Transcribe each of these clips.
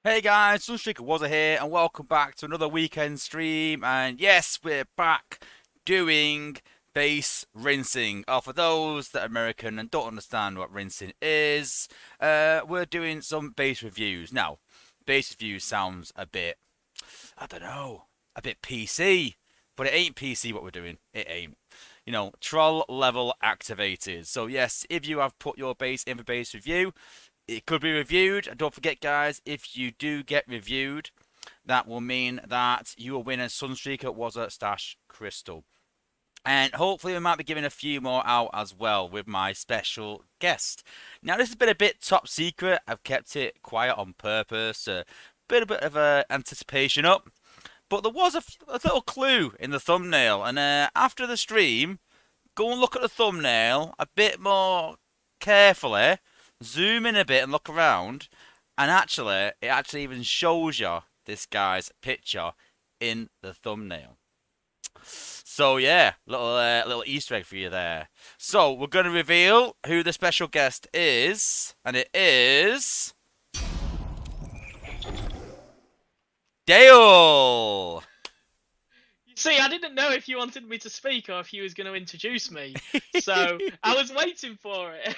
Hey guys, Sunstreaker Wozza here, and welcome back to another weekend stream. And yes, we're back doing base rinsing. For those that are American and don't understand what rinsing is, we're doing some base reviews. Now, base reviews sounds a bit, I don't know, a bit PC, but it ain't PC what we're doing. It ain't. Troll level activated. So yes, if you have put your base in for base review, it could be reviewed. And don't forget, guys, if you do get reviewed, that will mean that you will win a Sunstreaker Wozza Stash Crystal. And hopefully we might be giving a few more out as well with my special guest. Now this has been a bit top secret. I've kept it quiet on purpose. A bit of anticipation up. But there was a little clue in the thumbnail. And after the stream, go and look at the thumbnail a bit more carefully, zoom in a bit and look around, and it actually even shows you this guy's picture in the thumbnail. So yeah, little Easter egg for you there. So we're going to reveal who the special guest is, and it is Dale. See, I didn't know if you wanted me to speak or if you was going to introduce me, so I was waiting for it.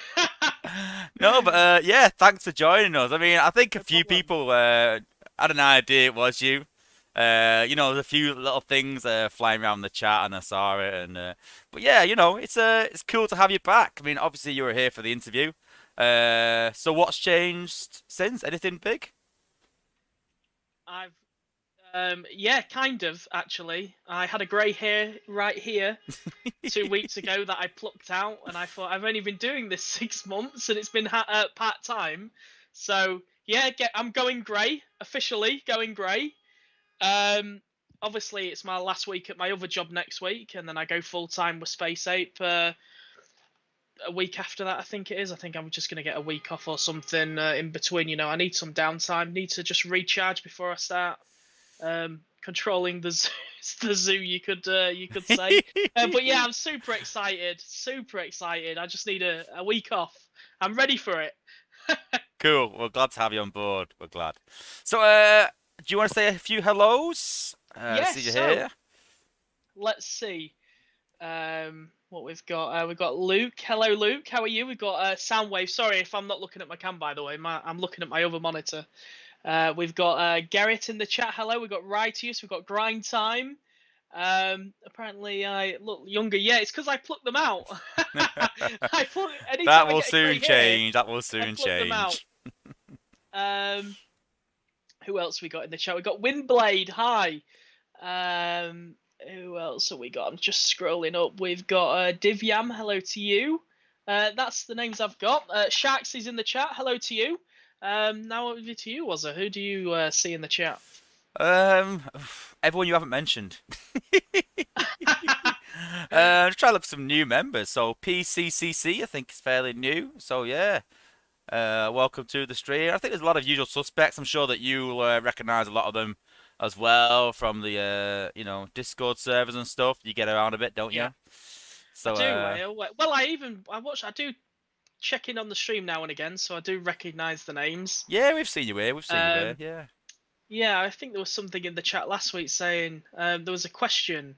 No, but yeah, thanks for joining us. I mean, I think a No few problem. people had an idea it was you. There's a few little things flying around the chat, and I saw it. And but yeah, it's cool to have you back. I mean, obviously you were here for the interview. So what's changed since? Anything big? I've, yeah, kind of actually. I had a grey hair right here 2 weeks ago that I plucked out, and I thought I've only been doing this 6 months, and it's been part time. So yeah, I'm going grey officially, going grey. Um, Obviously it's my last week at my other job next week, and then I go full time with Space Ape. A week after that, I think it is. I think I'm just going to get a week off or something in between. I need some downtime. Need to just recharge before I start controlling the zoo, the zoo. You could say. But yeah, I'm super excited. Super excited. I just need a week off. I'm ready for it. Cool. We're glad to have you on board. We're glad. So do you want to say a few hellos? Yeah. See you So here. let's see. What we've got. We've got Luke. Hello, Luke. How are you? We've got Soundwave. Sorry if I'm not looking at my cam, by the way. I'm looking at my other monitor. We've got Garrett in the chat. Hello. We've got Righteous. We've got Grind Time. Apparently I look younger. Yeah, it's because I plucked them out. I put That anytime I will get a grey soon hair, change. That will I soon pluck them out. change. Um, who else we got in the chat? We got Windblade. Hi. Who else have we got? I'm just scrolling up. We've got Divyam. Hello to you. That's the names I've got. Sharks is in the chat. Hello to you. Now over to you, Wozza. Who do you see in the chat? Um, Everyone you haven't mentioned. Just try to look for some new members. So PCCC, I think is fairly new. So yeah, welcome to the stream. I think there's a lot of usual suspects. I'm sure that you recognize a lot of them as well from the Discord servers and stuff. You get around a bit, don't Yeah, you? I So do. I do check in on the stream now and again, so I do recognise the names. yeah, we've seen you here. We've seen you here. Um, Yeah. yeah, I think there was something in the chat last week saying there was a question.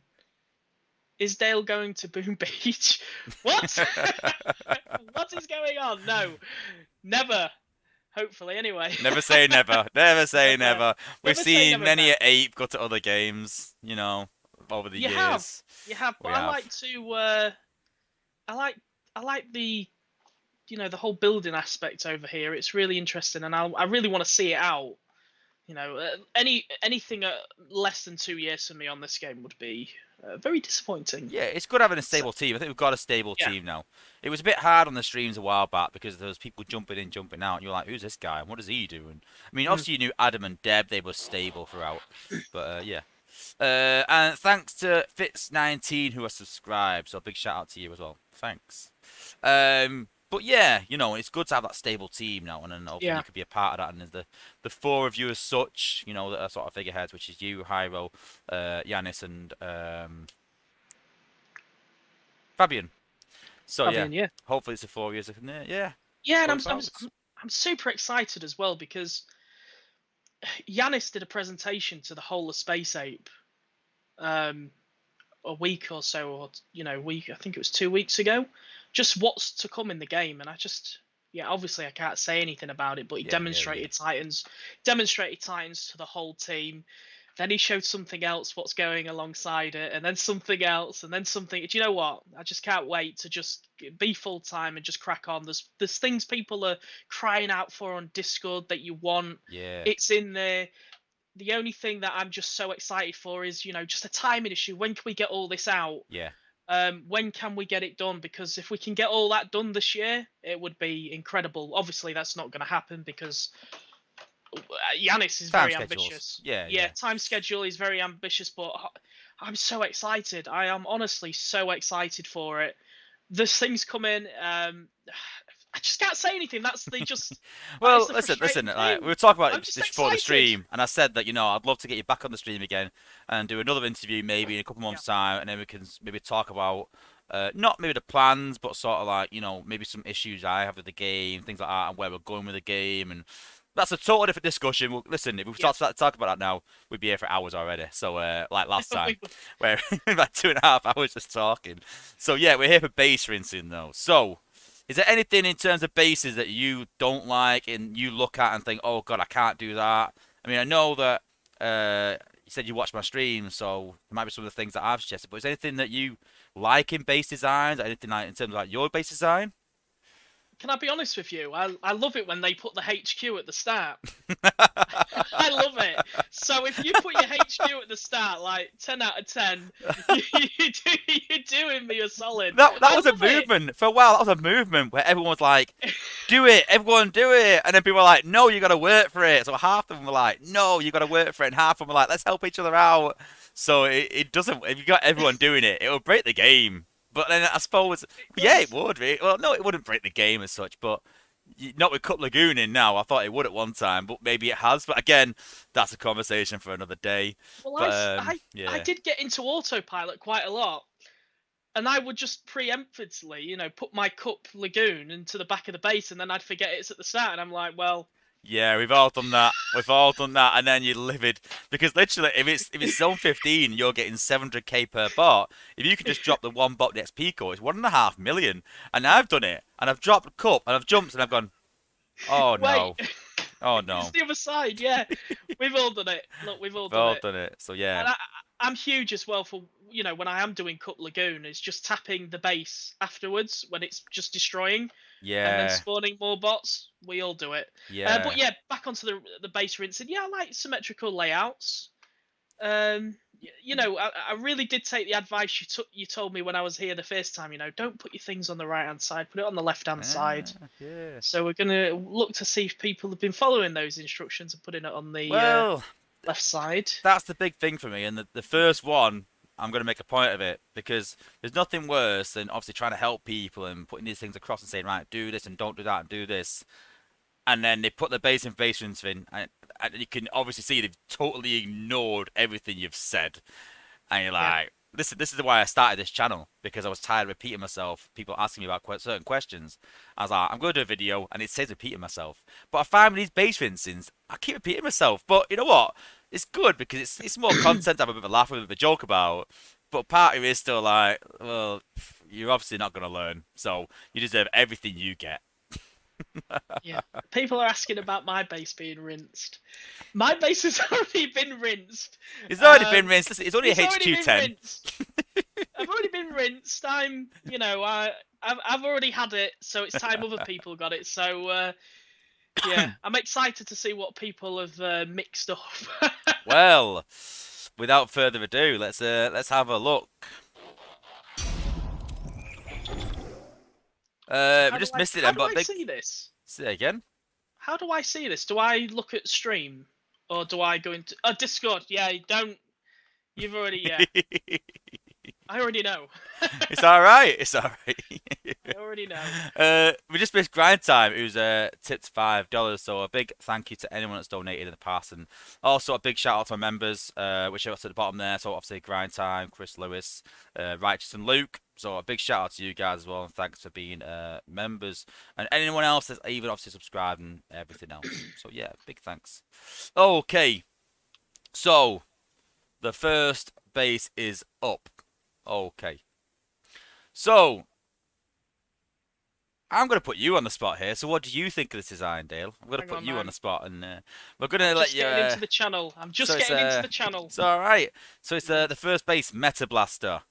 Is Dale going to Boom Beach? What? What is going on? No, never. Hopefully, anyway. Never say never. Never say Never, never. We've never say seen never, many Ben. a ape go to other games, over the You have, years. you have, We but I have. like to. I like the whole building aspect over here. It's really interesting, and I really want to see it out. Anything less than 2 years for me on this game would be very disappointing. Yeah, it's good having a So stable team. I think we've got a stable yeah. team now. It was a bit hard on the streams a while back because there was people jumping in, jumping out, and you're like, "Who's this guy? And what does he do?" And I mean, Mm. obviously you knew Adam and Deb; they were stable throughout. But yeah. And thanks to Fitz19 who has subscribed. So a big shout out to you as well. Thanks. But yeah, it's good to have that stable team now, and then hopefully Yeah. you could be a part of that. And there's the four of you as such, that are sort of figureheads, which is you, Hyro, Yanis, and Fabian. So yeah, Fabian, yeah. hopefully it's the 4 years. Yeah, Yeah, and whereabouts? I'm super excited as well because Yanis did a presentation to the whole of Space Ape um, a week or so, or week. I think it was 2 weeks ago. Just what's to come in the game, and I just, yeah, obviously I can't say anything about it, but he Yeah, yeah, yeah. demonstrated Titans to the whole team. Then he showed something else, what's going alongside it, and then something else, and then something. Do you know what? I just can't wait to just be full time and just crack on. There's things people are crying out for on Discord that you want. Yeah, It's in there. The only thing that I'm just so excited for is, just a timing issue. When can we get all this out? yeah. When can we get it done? Because if we can get all that done this year, it would be incredible. Obviously, that's not going to happen because Yanis is Time very schedules. ambitious. Yeah, Yeah, yeah. time schedule is very ambitious, but I'm so excited. I am honestly so excited for it. There's things coming. I just can't say anything. That is Well, the listen, frustrating listen. Like, thing. we were talking about I'm this just before the excited. stream, and I said that I'd love to get you back on the stream again and do another interview maybe in a couple Yeah. months' time, and then we can maybe talk about not maybe the plans, but sort of like maybe some issues I have with the game, things like that, and where we're going with the game, and that's a totally different discussion. Well, listen, if we Yeah. start to talk about that now, we'd be here for hours already. So, like last time, where about 2.5 hours just talking. So yeah, we're here for base rinsing though. So. Is there anything in terms of bases that you don't like and you look at and think, oh God, I can't do that? I mean, I know that you said you watched my stream, so there might be some of the things that I've suggested, but is there anything that you like in base designs? Anything like in terms of like your base design? Can I be honest with you? I love it when they put the HQ at the start. I love it. So if you put your HQ at the start, like 10 out of 10, you're doing me a solid. That I was a love it. movement for a while. That was a movement where everyone was like, "Do it, everyone, do it," and then people were like, "No, you got to work for it." So half of them were like, "No, you got to work for it," and half of them were like, "Let's help each other out." So it doesn't. If you got everyone doing it, it will break the game. But then I suppose, It yeah, it does. would. Well, no, it wouldn't break the game as such, but. Not with Cup Lagoon in now. I thought it would at one time, but maybe it has. But again, that's a conversation for another day. Well, But I yeah, did get into autopilot quite a lot. And I would just preemptively, put my Cup Lagoon into the back of the base, and then I'd forget it's at the start. And I'm like, well, yeah, we've all done that. We've all done that, and then you're livid because literally, if it's zone 15, you're getting 700k per bot. If you can just drop the one bot next Pico, it's 1.5 million. And I've done it, and I've dropped a cup, and I've jumped, and I've gone, oh wait, no, oh it's no, the other side. Yeah, we've all done it. Look, we've all we've done all it. done it. So yeah, And I'm huge as well for when I am doing Cup Lagoon is just tapping the base afterwards when it's just destroying and then yeah, spawning more bots. We all do it. But yeah. yeah, back onto the base rinsing. Yeah, I like symmetrical layouts. I really did take the advice you told me when I was here the first time. Don't put your things on the right hand side, put it on the left hand side. Yeah. So we're gonna look to see if people have been following those instructions and putting it on the Well, left side. that's the big thing for me. And the first one, I'm going to make a point of it because there's nothing worse than obviously trying to help people and putting these things across and saying, right, do this and don't do that and do this. And then they put the base invasions in, and you can obviously see they've totally ignored everything you've said. And you're Yeah. like, this is why I started this channel because I was tired of repeating myself. People asking me about certain questions. I was like, I'm going to do a video, and it says repeating myself. But I find with these base rinsings, I keep repeating myself. But you know what? It's good because it's more content to have a bit of a laugh with, a bit of a joke about. But part of it is still like, well, you're obviously not going to learn, so you deserve everything you get. Yeah. People are asking about my base being rinsed. My base has already been rinsed. It's already been rinsed. Listen, it's only a It's already been HQ10. rinsed. I've already been rinsed. I've already had it, so it's time other people got it. So yeah, I'm excited to see what people have mixed up. Well, without further ado, let's have a look. So We just missed it how then, do but I big. see this? Say that again. How do I see this? Do I look at stream or do I go into Discord? Yeah, don't. You've already yeah. I already know. It's all right. It's all right. I already know. We just missed grind time. It was tipped $5. So a big thank you to anyone that's donated in the past, and also a big shout out to our members, which are at the bottom there. So obviously grind time, Chris Lewis, Righteous and Luke. So a big shout out to you guys as well, and thanks for being members, and anyone else that's even obviously subscribed and everything else. So yeah, big thanks. Okay, so the first base is up. Okay, so I'm going to put you on the spot here. So what do you think of this design, Dale? I'm going to Hang put on, you on man. the spot, and we're going I'm to let just you. getting into the channel. I'm So just it's getting into the channel. it's all right. So it's the first base, Meta Blaster.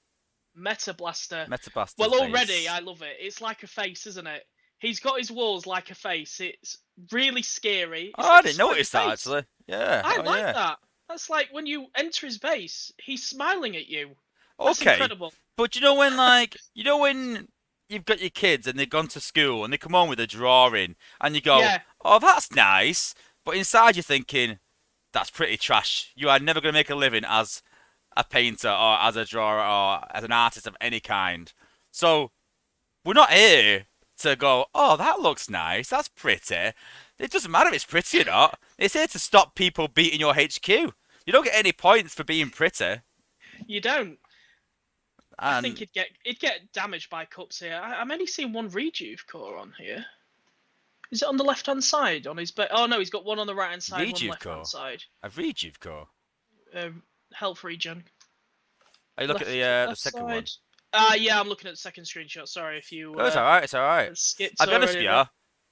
Meta Blaster. Meta Blaster's Well, already base. I love it. It's like a face, isn't it? He's got his walls like a face. It's really scary. Oh, It's I like a didn't smiley notice that face. actually. Yeah. I Oh like yeah. that. That's like when you enter his base, he's smiling at you. That's Okay. incredible. But you know when when you've got your kids and they've gone to school and they come home with a drawing and you go, Yeah, "Oh, that's nice," but inside you're thinking, "That's pretty trash. You are never going to make a living as a painter or as a drawer or as an artist of any kind." So we're not here to go, "Oh, that looks nice. That's pretty." It doesn't matter if it's pretty or not. It's here to stop people beating your HQ. You don't get any points for being pretty. you don't. I think And it'd get damaged by cups here. I'm only seeing one rejuve core on here. Is it on the left hand side on his? Oh no, he's got one on the right hand side, one Rejuve left hand core. side. A Rejuve core. Health regen. Oh, you look at the Left second one. side. Yeah, I'm looking at the second screenshot. Sorry if you Oh, it's alright, it's alright. skipped I'll be honest with already. you,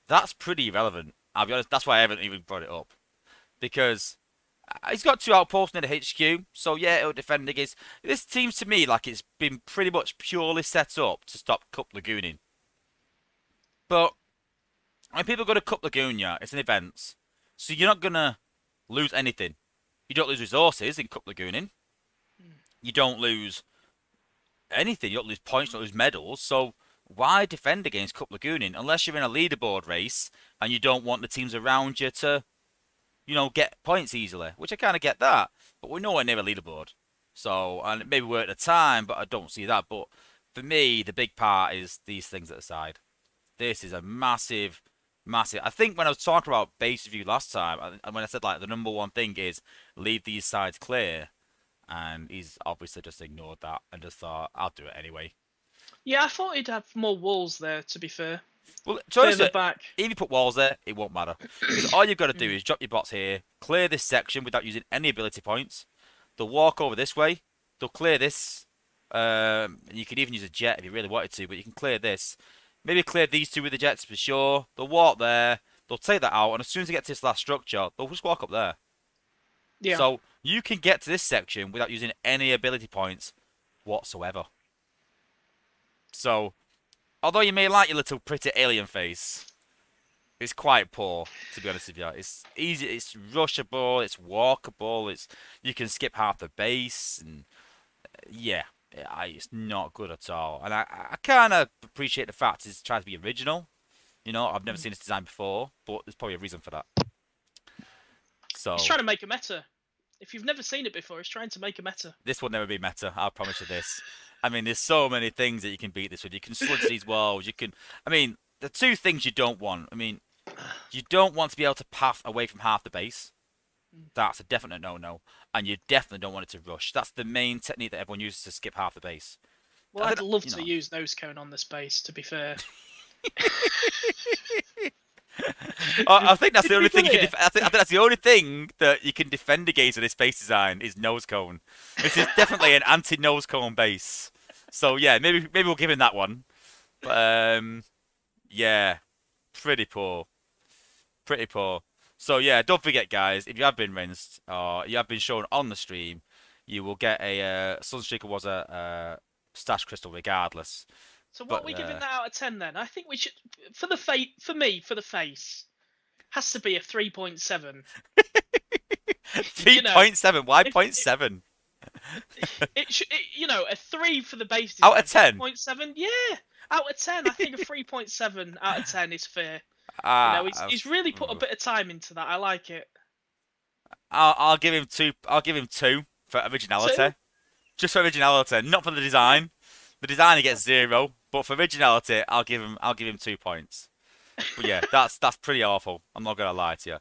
that's pretty irrelevant. I'll be honest, that's why I haven't even brought it up. Because he's got two outposts near the HQ, so yeah, it'll defend against. This seems to me like it's been pretty much purely set up to stop Cup Lagooning. But when people go to Cup Lagoonia, it's an event, so you're not gonna lose anything. You don't lose resources in Cup Lagooning. You don't lose anything. You don't lose points, you don't lose medals. So why defend against Cup Lagooning unless you're in a leaderboard race and you don't want the teams around you to, get points easily? Which I kind of get that, but we're nowhere near a leaderboard. So, and it maybe we're at the time, but I don't see that. But for me, the big part is these things at the side. This is a massive, massive. I think when I was talking about base review last time, and when I said like the number one thing is leave these sides clear, and he's obviously just ignored that and just thought I'll do it anyway. Yeah, I thought he'd have more walls there. To be fair, Well, to be honest, further back. if you put walls there, it won't matter because all you've got to do is drop your bots here, clear this section without using any ability points. They'll walk over this way. They'll clear this. And you can even use a jet if you really wanted to, but you can clear this. Maybe clear these two with the jets for sure. They'll walk there. They'll take that out, and as soon as they get to this last structure, they'll just walk up there. Yeah. So you can get to this section without using any ability points whatsoever. So, although you may like your little pretty alien face, it's quite poor, to be honest with you. It's easy, it's rushable, it's walkable, you can skip half the base, and yeah, it's not good at all. And I kind of appreciate the fact it's trying to be original. I've never seen this design before, but there's probably a reason for that. So He's trying to make a meta. If you've never seen it before, he's trying to make a meta. this will never be meta. I'll promise you this. I mean, there's so many things that you can beat this with. You can sludge these walls. You can. I mean, the two things you don't want. I mean, you don't want to be able to path away from half the base. That's a definite no-no. And you definitely don't want it to rush. That's the main technique that everyone uses to skip half the base. Well, I'd love to use nose cone on this base. To be fair. I think that's the only thing. I think that's the only thing that you can defend against with this base design is nose cone. This is definitely an anti-nose cone base. So yeah, maybe we'll give him that one. But yeah, pretty poor, pretty poor. So yeah, don't forget, guys, if you have been rinsed or you have been shown on the stream, you will get a Sunstreaker was a stash crystal regardless. So what are we giving that out of 10 then? I think we should, for the face, has to be a 3.7. 3.7. Why 0.7? A 3 for the base design. Out of 10? 0.7, yeah. Out of 10, I think a 3.7 out of 10 is fair. He's really put a bit of time into that. I like it. I'll give him 2. I'll give him 2 for originality. 2? Just for originality, not for the design. The design he gets 0, but for originality, I'll give him 2 points. But yeah, that's pretty awful. I'm not gonna lie to you.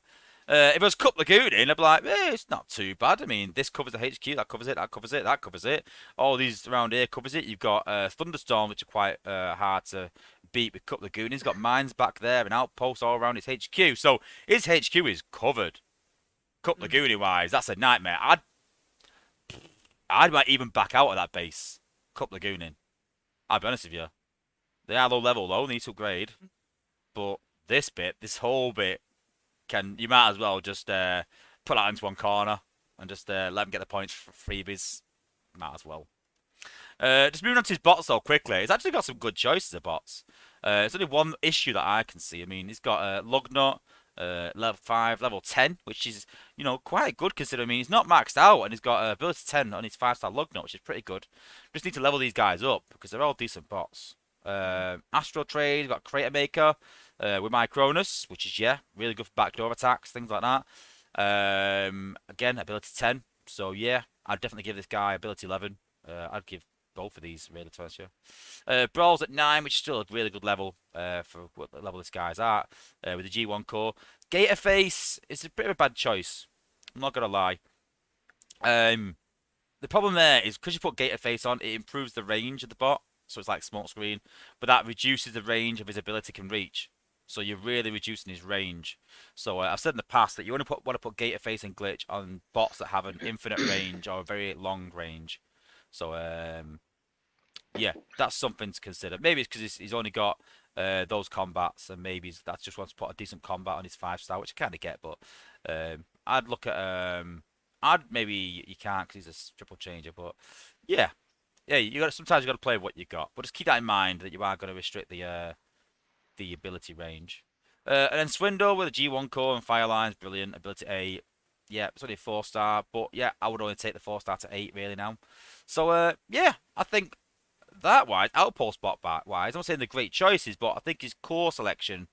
If it was Cup Lagooning, I'd be like, it's not too bad. I mean, this covers the HQ, that covers it, that covers it, that covers it. All these around here covers it. You've got Thunderstorms, which are quite hard to beat with Cup Lagoon. He's got mines back there and outposts all around his HQ. So his HQ is covered. Cup Lagooning wise, that's a nightmare. I might even back out of that base. Cup Lagooning. I'll be honest with you. They are low level though, need to upgrade. But this whole bit, you might as well just put that into one corner and just let them get the points for freebies. Might as well. Just moving on to his bots though quickly. He's actually got some good choices of bots. There's only one issue that I can see. I mean, he's got Lugnut, level 5, level 10, which is, quite good considering. I mean, he's not maxed out and he's got ability 10 on his 5-star Lugnut, which is pretty good. Just need to level these guys up because they're all decent bots. Astro Trade, got Crater Maker with my Cronus, which is, really good for backdoor attacks, things like that. Again, ability 10. So, yeah, I'd definitely give this guy ability 11. I'd give both of these, really, to be honest with you. Brawl's at 9, which is still a really good level for what level this guy's at, with the G1 core. Gator Face is a bit of a bad choice. I'm not going to lie. The problem there is because you put Gator Face on, it improves the range of the bot. So it's like smoke screen, but that reduces the range of his ability can reach. So you're really reducing his range. So I've said in the past that you want to put Gator Face and Glitch on bots that have an infinite range or a very long range. So yeah, that's something to consider. Maybe it's because he's only got those combats, and maybe that just wants to put a decent combat on his 5-star, which I kind of get. But I'd look at maybe you can't because he's a triple changer, but yeah. Yeah, sometimes you got to play what you got, but just keep that in mind that you are going to restrict the ability range. And then Swindle with a G1 core and Fire Lines, brilliant. Ability 8, yeah, it's only a 4-star, but yeah, I would only take the 4-star to 8 really now. So yeah, I think that wise, outpost bot wise, I'm not saying they're great choices, but I think his core selection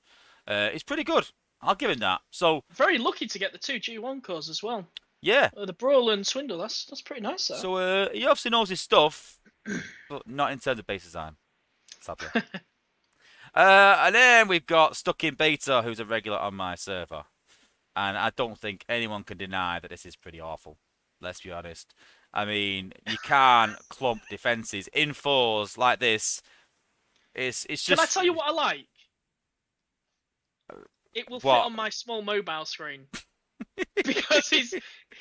is pretty good. I'll give him that. So very lucky to get the 2 G1 cores as well. Yeah. The Brawl and Swindle, that's pretty nice, though. So he obviously knows his stuff, but not in terms of base design, sadly. And then we've got Stuck in Beta, who's a regular on my server. And I don't think anyone can deny that this is pretty awful. Let's be honest. I mean, you can't clump defenses in 4s like this. It's just... Can I tell you what I like? It will fit on my small mobile screen. Because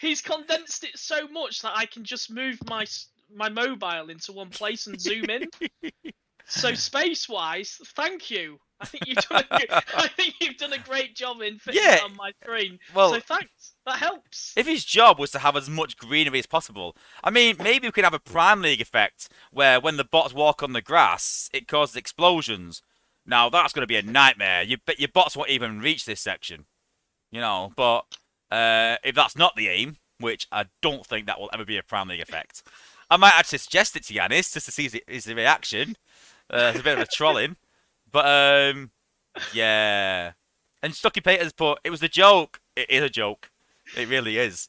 he's condensed it so much that I can just move my mobile into one place and zoom in. So space-wise, thank you. I think you've done a great job in fitting it on my screen. Well, so thanks. That helps. If his job was to have as much greenery as possible, I mean, maybe we could have a Prime League effect where when the bots walk on the grass, it causes explosions. Now that's going to be a nightmare. Your bots won't even reach this section, But if that's not the aim, which I don't think that will ever be a Prime League effect, I might actually suggest it to Yanis just to see his reaction. It's a bit of a trolling. But, yeah. And Stucky Peters put, it was a joke. It is a joke. It really is.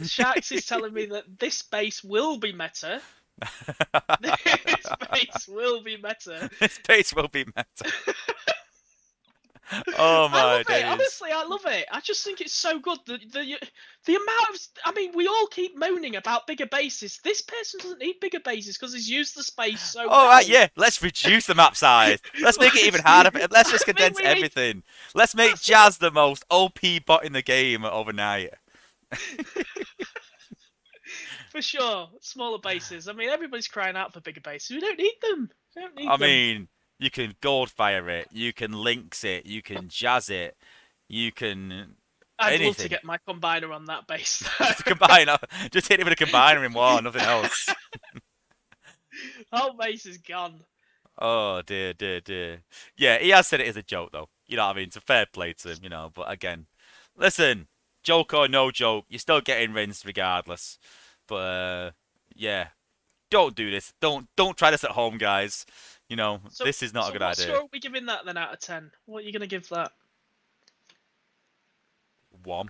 Sharks is telling me that this base will be meta. This base will be meta. This base will be meta. Oh my days. Honestly, I love it. I just think it's so good. The amount of... I mean, we all keep moaning about bigger bases. This person doesn't need bigger bases because he's used the space so well. Right, yeah. Let's reduce the map size. Let's make it even harder. Let's just condense everything. Let's make Jazz the most OP bot in the game overnight. For sure. Smaller bases. I mean, everybody's crying out for bigger bases. We don't need them. I mean... You can Goldfire it, you can Lynx it, you can Jazz it, you can... I'd love to get my Combiner on that base. Just hit it with a Combiner in war, nothing else. Whole base is gone. Oh, dear. Yeah, he has said it as a joke, though. You know what I mean? It's a fair play to him, But again, listen, joke or no joke, you're still getting rinsed regardless. But, yeah, don't do this. Don't try this at home, guys. This is not a good idea. What score are we giving that then out of 10? What are you going to give that? 1.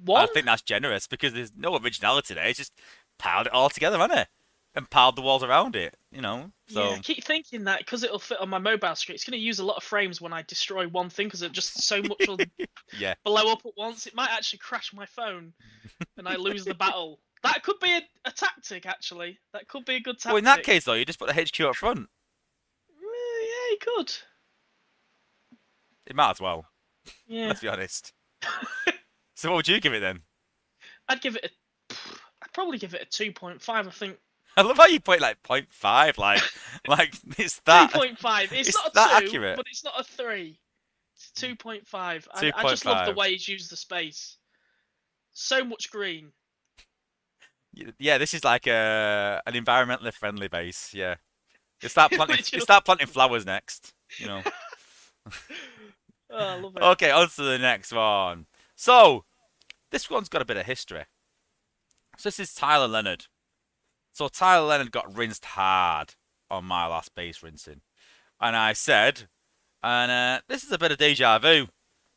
1? I think that's generous because there's no originality there. It's just piled it all together, hasn't it? and piled the walls around it. You know, Yeah, I so keep thinking that because it'll fit on my mobile screen, it's going to use a lot of frames when I destroy one thing because it just so much will yeah. blow up at once. It might actually crash my phone and I lose the battle. That could be a tactic, actually. That could be a good Well, in that tactic. case though, you just put the HQ up front. Yeah, you could. It might as well. Yeah. Let's be honest. So what would you give it then? I'd give it a. I'd probably give it a 2.5. I think I love how you put it like 0.5, like it's that 2.5. It's it's not that a 2, accurate. but it's not a 3. It's 2.5. I just love the 2.5. way he's used the space. So much green. Yeah, this is like an environmentally friendly base. Yeah, you Literally. start planting flowers next. You know. Oh, I love it. Okay, on to the next one. So this one's got a bit of history. So this is Tyler Leonard. So Tyler Leonard got rinsed hard on my last base rinsing, and I said, and this is a bit of deja vu.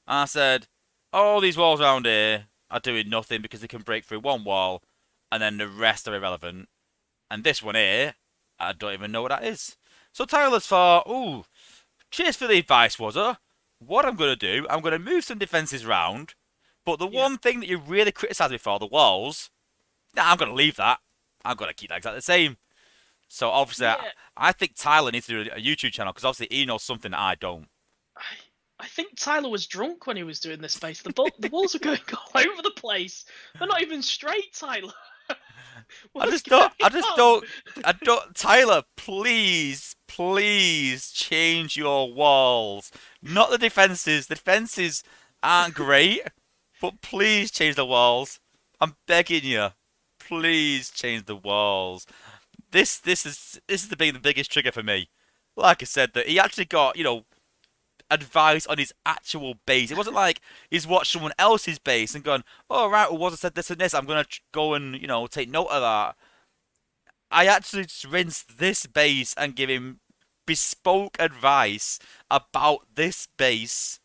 I said, all these walls around here are doing nothing because they can break through one wall, and then the rest are irrelevant. And this one here, I don't even know what that is. So Tyler's thought, ooh, cheers for the advice, Wozza. What I'm going to do, I'm going to move some defences round, but the Yeah. one thing that you really criticised me for, the walls, nah, I'm going to leave that. I'm going to keep that exactly the same. So obviously, Yeah. I think Tyler needs to do a YouTube channel because obviously he knows something that I don't. I, I think Tyler was drunk when he was doing this space. The walls are going all over the place. They're not even straight, Tyler. What's going I just on? don't, I don't, Tyler, please, please change your walls. Not the defenses. The defenses aren't great, but please change the walls. I'm begging you. Please change the walls. This is the biggest trigger for me. Like I said, that he actually got, advice on his actual base. It wasn't like he's watched someone else's base and gone, "Oh right, well, was said this and this. I'm gonna go and take note of that." I actually just rinsed this base and give him bespoke advice about this base.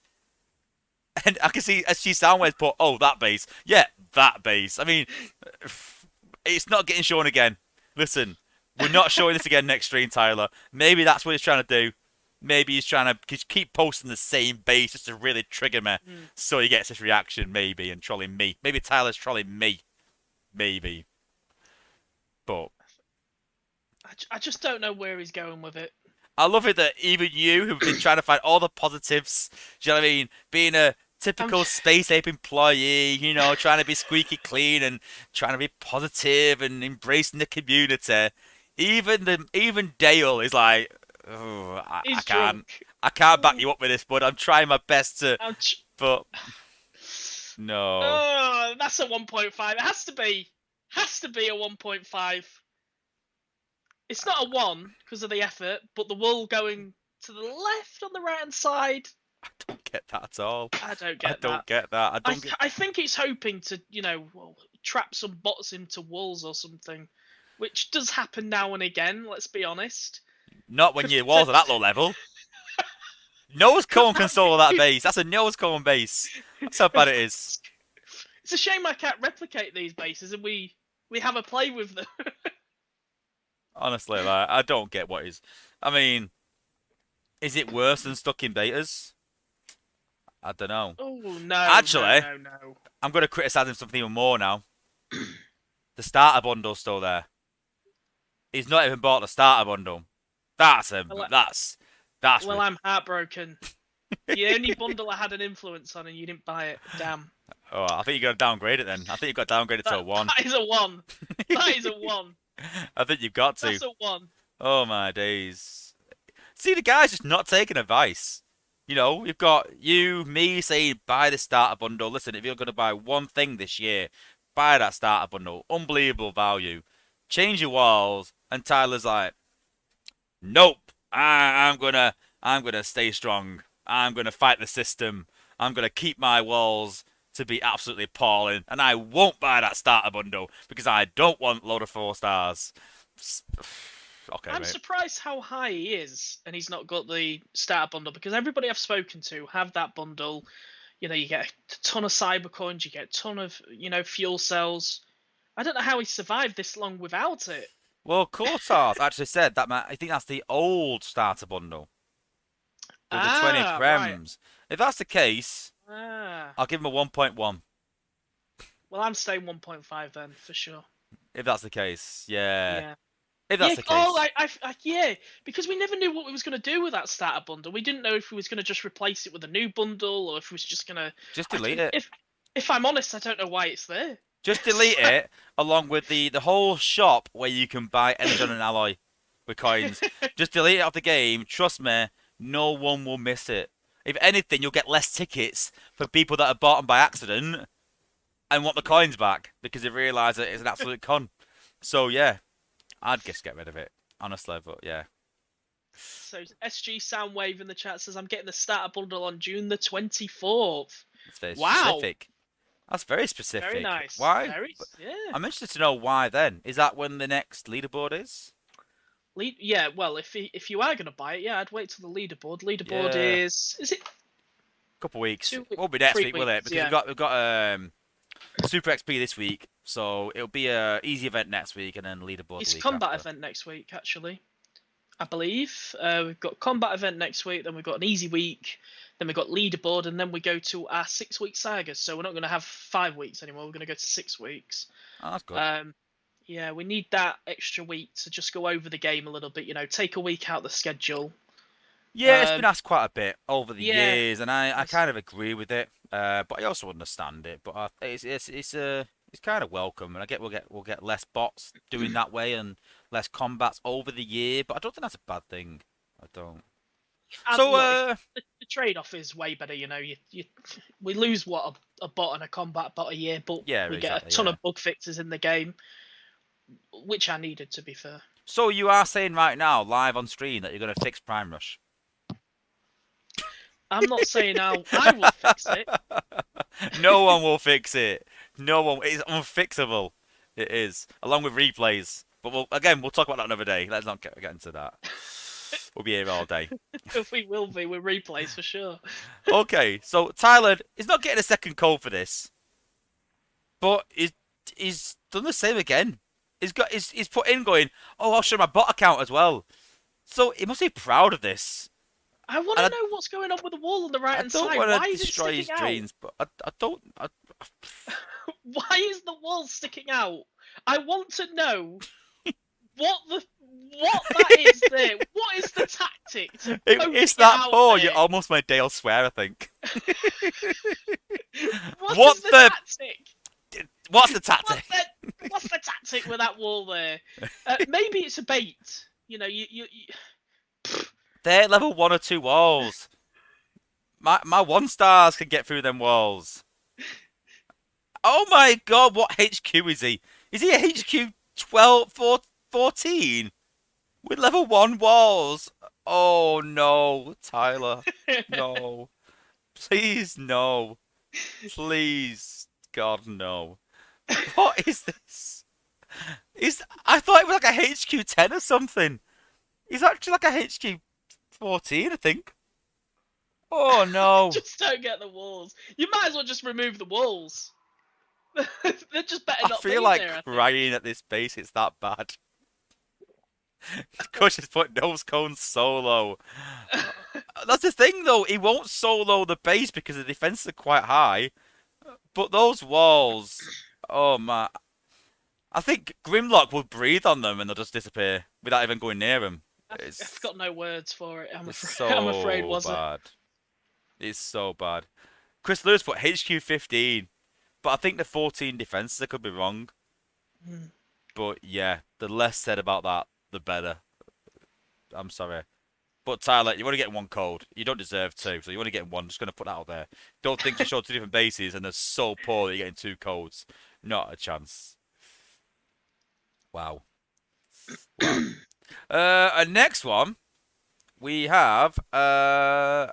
And I can see as she soundwaves put, "Oh, that base, yeah, that base." I mean, it's not getting shown again. Listen, we're not showing this again next stream, Tyler. Maybe that's what he's trying to do. Maybe he's trying to just keep posting the same base just to really trigger me, Mm. so he gets this reaction, maybe, and trolling me. Maybe Tyler's trolling me, maybe. But I just don't know where he's going with it. I love it that even you, who've been trying to find all the positives, do you know what I mean? Being a I'm, typical Space Ape employee, trying to be squeaky clean and trying to be positive and embracing the community. Even Dale is like, oh, I he's can't. drunk. I can't back you up with this, bud. I'm trying my best to, Ouch. but no. Oh, that's a 1.5. It has to be. Has to be a 1.5. It's not a 1 because of the effort, but the wool going to the left on the right hand side. I don't get that at all. I don't I get don't that. get that. I don't get. I think it's hoping to, trap some bots into walls or something, which does happen now and again, let's be honest. Not when your walls are that low level. Nose cone can solo that base. That's a nose cone base. That's how bad it is. It's a shame I can't replicate these bases and we have a play with them. Honestly, like, I don't get what is. I mean, is it worse than stuck in betas? I don't know. Oh no. Actually, No. I'm going to criticise him something even more now. The starter bundle's still there. He's not even bought the starter bundle. That's Well, I'm heartbroken. The only bundle I had an influence on and you didn't buy it. Damn. Oh, I think you got to downgrade it then. I think you've got to downgrade it to a 1. That is a 1. That is a 1. I think you've got to. That's a 1. Oh my days. See, the guy's just not taking advice. You've got me saying buy the starter bundle. Listen, if you're going to buy one thing this year, buy that starter bundle. Unbelievable value. Change your walls. And Tyler's like, nope. I'm gonna stay strong. I'm gonna fight the system. I'm gonna keep my walls to be absolutely appalling, and I won't buy that starter bundle because I don't want load of 4 stars. Okay, I'm mate. surprised how high he is, and he's not got the starter bundle because everybody I've spoken to have that bundle. You get a ton of cyber coins, you get a ton of fuel cells. I don't know how he survived this long without it. Well, Cortars actually said that. I think that's the old starter bundle with the 20 Ah, right. prems. If that's the case, Ah. I'll give him a 1.1. Well, I'm staying 1.5 then for sure. If that's the case, yeah. Yeah. If that's Yeah. the Oh, case, yeah. Because we never knew what we was gonna do with that starter bundle. We didn't know if we was gonna just replace it with a new bundle or if we was just gonna. just I delete don't, it. if I'm honest, I don't know why it's there. Just delete it along with the whole shop where you can buy Energon and Alloy with coins. Just delete it off the game. Trust me, no one will miss it. If anything, you'll get less tickets for people that have bought them by accident and want the coins back because they realise that it's an absolute con. So yeah, I'd just get rid of it, honestly. But yeah, So SG Soundwave in the chat says I'm getting the starter bundle on June the 24th. it's very Wow. specific. That's very Very specific. nice. Why? Very yeah. I'm interested to know why then. Is that when the next leaderboard is? Yeah, well, if you are gonna buy it, yeah, I'd wait till the leaderboard. Leaderboard Yeah. is it Couple of weeks. 2 Won't be next 3 week, will it? weeks? Because Yeah. we've got Super XP this week, so it'll be a easy event next week, and then leaderboard It's the week combat after. event next week, actually. I believe. We've got combat event next week, then we've got an easy week, then we've got leaderboard, and then we go to our 6 week sagas. So we're not going to have 5 weeks anymore. We're going to go to 6 weeks. Oh, that's good. Yeah, we need that extra week to just go over the game a little bit. Take a week out the schedule. Yeah, it's been asked quite a bit over the Yeah, years, and I kind of agree with it. But I also understand it. But it's kind of welcome, and I get we'll get less bots doing that way and less combats over the year. But I don't think that's a bad thing. I don't. and So look, the trade-off is way better. We lose a bot and a combat bot a year, but yeah, we get a exactly. ton Yeah. of bug fixes in the game, which I needed, to be fair. So you are saying right now, live on stream, that you're going to fix Prime Rush? I'm not saying I will fix it. No one will fix it. No one. It's unfixable. It is, along with replays. But we'll talk about that another day. Let's not get into that. We'll be here all day. We will be with replays for sure. Okay, so Tyler is not getting a second call for this, but he's done the same again. He's put in going, oh, I'll show my bot account as well. So he must be proud of this. I want to know what's going on with the wall on the right I hand don't side. want Why to is it destroy his sticking dreams, but I don't. Why is the wall sticking out? I want to know what that is there. What is the tactic to It's poke that out poor. there? You almost made Dale swear, I think. What's the tactic? What's the tactic? What's the tactic with that wall there? Maybe it's a bait. You They're level 1 or 2 walls. My 1 stars can get through them walls. Oh my god, what HQ is he? Is he a HQ 12, 14? With level 1 walls? Oh no, Tyler. No. Please, no. Please, God, no. What is this? I thought it was like a HQ 10 or something. He's actually like a HQ 14, I think. Oh no. just don't get the walls. You might as well just remove the walls. They're just better I not feel being like there, crying at this base, it's that bad. Kush has put nose cone solo. That's the thing though, he won't solo the base because the defenses are quite high. But those walls, oh man. I think Grimlock will breathe on them and they'll just disappear without even going near them. I've got no words for it. I'm It's afraid. so I'm afraid, was bad. It's so bad. Chris Lewis put HQ 15, but I think the 14 defenses. I could be wrong. it? But yeah, the less said about that, the better. I'm sorry. But Tyler, you want to get 1 code. You don't deserve 2, so you want to get 1. Just going to put that out there. Don't think you showed 2 different bases and they're so poor that you're getting 2 codes. Not a chance. Wow. Wow. And next one, we have Uday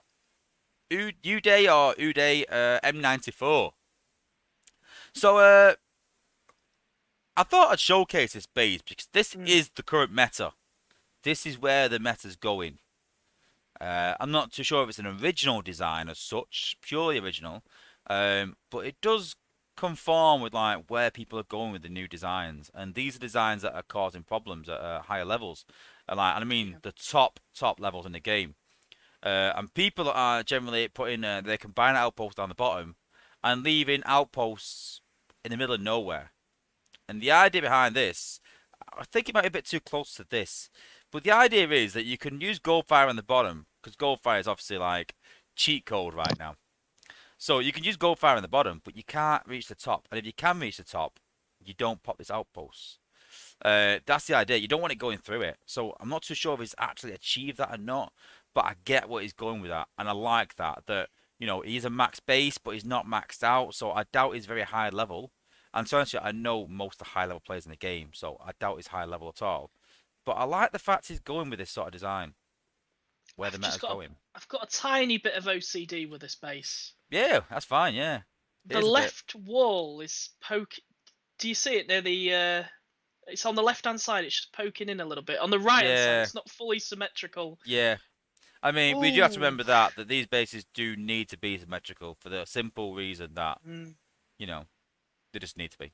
or Uday M94. So I thought I'd showcase this base because this is the current meta. This is where the meta's going. I'm not too sure if it's an original design as such, purely original, but it does conform with like where people are going with the new designs, and these are designs that are causing problems at higher levels, and I mean Yeah. the top levels in the game. And people are generally putting their combined outposts down the bottom and leaving outposts in the middle of nowhere. And the idea behind this, I think it might be a bit too close to this, but the idea is that you can use Goldfire on the bottom because Goldfire is obviously like cheat code right now. So you can use Goldfire on the bottom, but you can't reach the top. And if you can reach the top, you don't pop this outpost. That's the idea. You don't want it going through it. So I'm not too sure if he's actually achieved that or not, but I get what he's going with that, and I like that. He's a max base, but he's not maxed out, so I doubt he's very high level. And so honestly, I know most of the high level players in the game, so I doubt he's high level at all. But I like the fact he's going with this sort of design, where the meta's going. I've got a tiny bit of OCD with this base. Yeah, that's fine. Yeah, it The is a bit. left wall is poke. Do you see it near the? It's on the left hand side. It's just poking in a little bit. On the right hand side, Yeah, it's not fully symmetrical. yeah. I mean, we do have to Oh. remember that these bases do need to be symmetrical for the simple reason that Mm, you know they just need to be.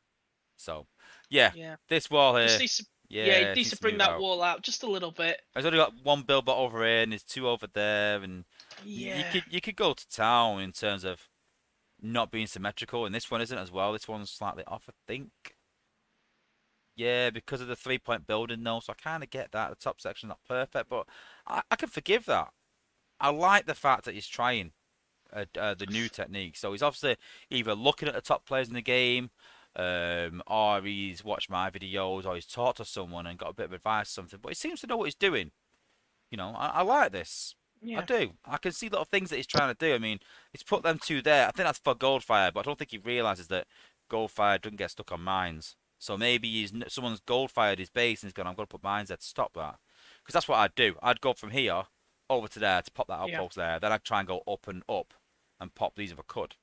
So, yeah, yeah. this wall Just here, needs to. Yeah, yeah, he it needs needs to to bring move that out. wall out just a little bit. There's only got one build bot over here, and there's two over there, and you Yeah. could go to town in terms of not being symmetrical, and this one isn't as well. This one's slightly off, I think. Yeah, because of the 3 point building though, so I kind of get that. The top section's not perfect, but I can forgive that. I like the fact that he's trying the new technique. So he's obviously either looking at the top players in the game, or he's watched my videos, or he's talked to someone and got a bit of advice or something. But he seems to know what he's doing. I like this. I Yeah. do. I can see little things that he's trying to do. I mean, he's put them two there. I think that's for Goldfire, but I don't think he realizes that Goldfire doesn't get stuck on mines. So maybe someone's Goldfired his base and he's gone, I'm going to put mines there to stop that. Because that's what I'd do. I'd go from here over to there to pop that Yeah. outpost there. Then I'd try and go up and pop these if I could.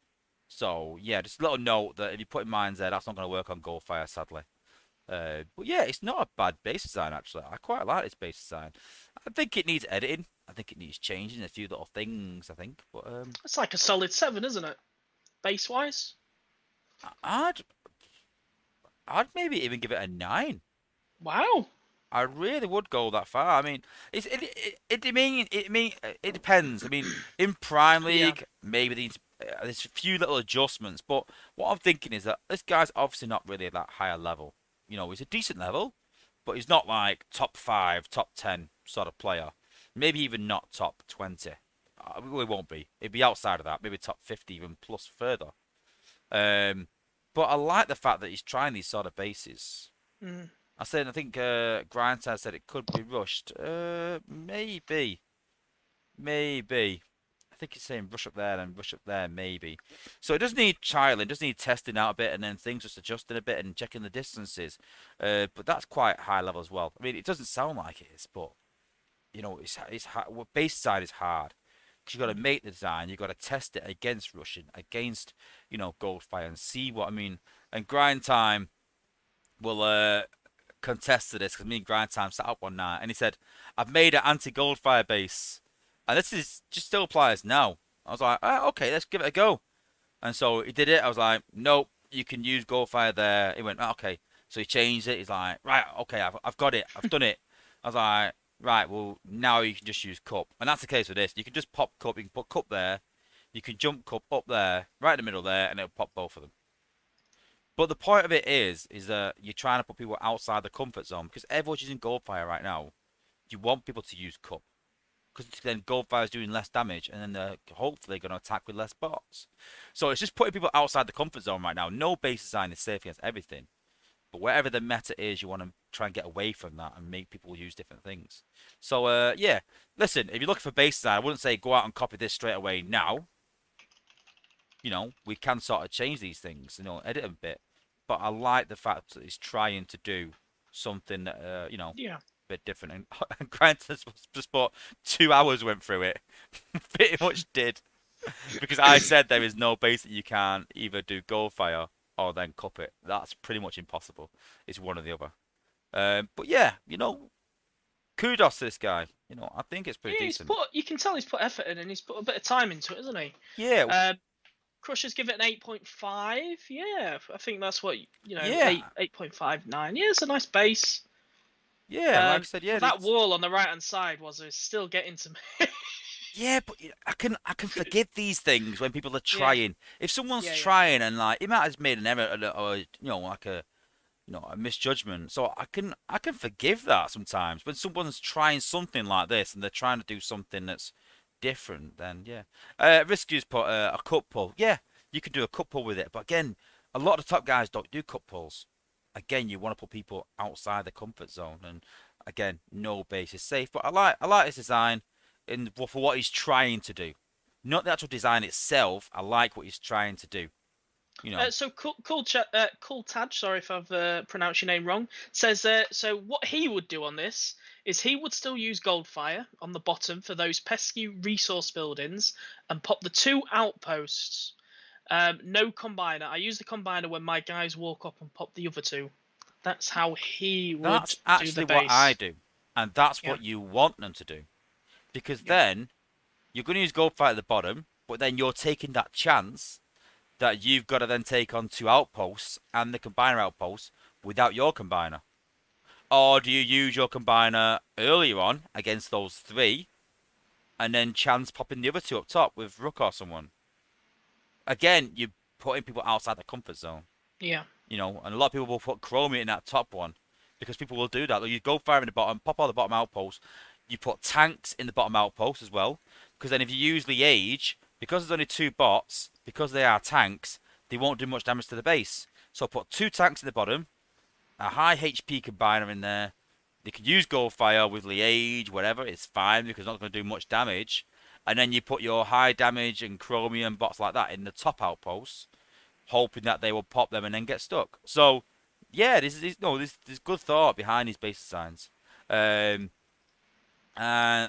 So, yeah, just a little note that if you put mines there, that's not going to work on Goldfire, sadly. But yeah, it's not a bad base design actually. I quite like this base design. I think it needs editing. I think it needs changing a few little things. I think, but It's like a solid 7, isn't it? Base wise. I'd maybe even give it a 9. Wow. I really would go that far. I mean, it depends. I mean, in Prime Yeah. League, maybe there's a few little adjustments, but what I'm thinking is that this guy's obviously not really at that higher level. He's a decent level, but he's not like top 5, top 10 sort of player. Maybe even not top 20. It really won't be. It'd be outside of that. Maybe top 50 even plus further. Um, but I like the fact that he's trying these sort of bases. Mm. I think Grindstone said it could be rushed. Maybe. Maybe. I think he's saying rush up there and rush up there, maybe. So it does need trialing, it does need testing out a bit and then things just adjusting a bit and checking the distances. But that's quite high level as well. I mean, it doesn't sound like it is, but, it's well, base side is hard. Because you've got to make the design, you've got to test it against rushing, against, Goldfire and see what I mean. And Grind Time will contest to this because me and Grind Time sat up one night and he said, I've made an anti-Goldfire base. And this is just still applies now. I was like, okay, let's give it a go. And so he did it. I was like, nope, you can use Goldfire there. He went, okay. So he changed it. He's like, right, okay, I've got it. I've done it. I was like, right, well, now you can just use Cup. And that's the case with this. You can just pop Cup. You can put Cup there. You can jump Cup up there, right in the middle there, and it'll pop both of them. But the point of it is that you're trying to put people outside the comfort zone because everyone's using Goldfire right now. You want people to use Cup because then Goldfire is doing less damage, and then they're hopefully going to attack with less bots. So it's just putting people outside the comfort zone right now. No base design is safe against everything, but wherever the meta is, you want to try and get away from that and make people use different things. So yeah, listen, if you're looking for base design, I wouldn't say go out and copy this straight away now. We can sort of change these things, edit a bit. But I like the fact that he's trying to do something that, Yeah. bit different. And granted, just about 2 hours went through it. Pretty much did. Because I said there is no base that you can either do Goldfire or then cup it. That's pretty much impossible. It's one or the other. But yeah, kudos to this guy. I think it's pretty Yeah, decent. you can tell he's put effort in and he's put a bit of time into it, isn't he? Yeah, Crushers give it an 8.5. Yeah, I think that's what Yeah, 8.59. Yeah, it's a nice base. yeah. Like I said, yeah, But that wall on the right hand side is still getting to me. yeah. But I can forgive these things when people are Yeah, trying. If someone's yeah, yeah, trying and like, he might have made an error or like a misjudgment. So I can forgive that sometimes when someone's trying something like this and they're trying to do something that's different. Then yeah, Risky's put a cut pull. Yeah, you can do a cut pull with it, but again, a lot of the top guys don't do cut pulls. Again, you want to put people outside the comfort zone, and again, no base is safe. But I like his design for what he's trying to do, not the actual design itself. I like what he's trying to do. You know. So cool Tad. Sorry if I've pronounced your name wrong. Says so what he would do on this is he would still use Goldfire on the bottom for those pesky resource buildings and pop the 2 outposts. No combiner. I use the combiner when my guys walk up and pop the other 2. That's how he would That's do the actually what I base. do, and that's Yeah. what you want them to do, because Yeah. then you're going to use gold fight at the bottom, but then you're taking that chance that you've got to then take on 2 outposts and the combiner outposts without your combiner. Or do you use your combiner earlier on against those 3, and then chance popping the other 2 up top with Rook or someone? Again, you're putting people outside the comfort zone. Yeah. And a lot of people will put Chromie in that top one because people will do that. Like, you go fire in the bottom, pop all the bottom outposts. You put tanks in the bottom outpost as well, because then if you use Liege, because there's only 2 bots, because they are tanks, they won't do much damage to the base. So put 2 tanks in the bottom, a high HP combiner in there. They could use Goldfire with Liege, whatever. It's fine because it's not going to do much damage. And then you put your high damage and Chromium bots like that in the top outposts, hoping that they will pop them and then get stuck. So, yeah, there's good thought behind these base designs. And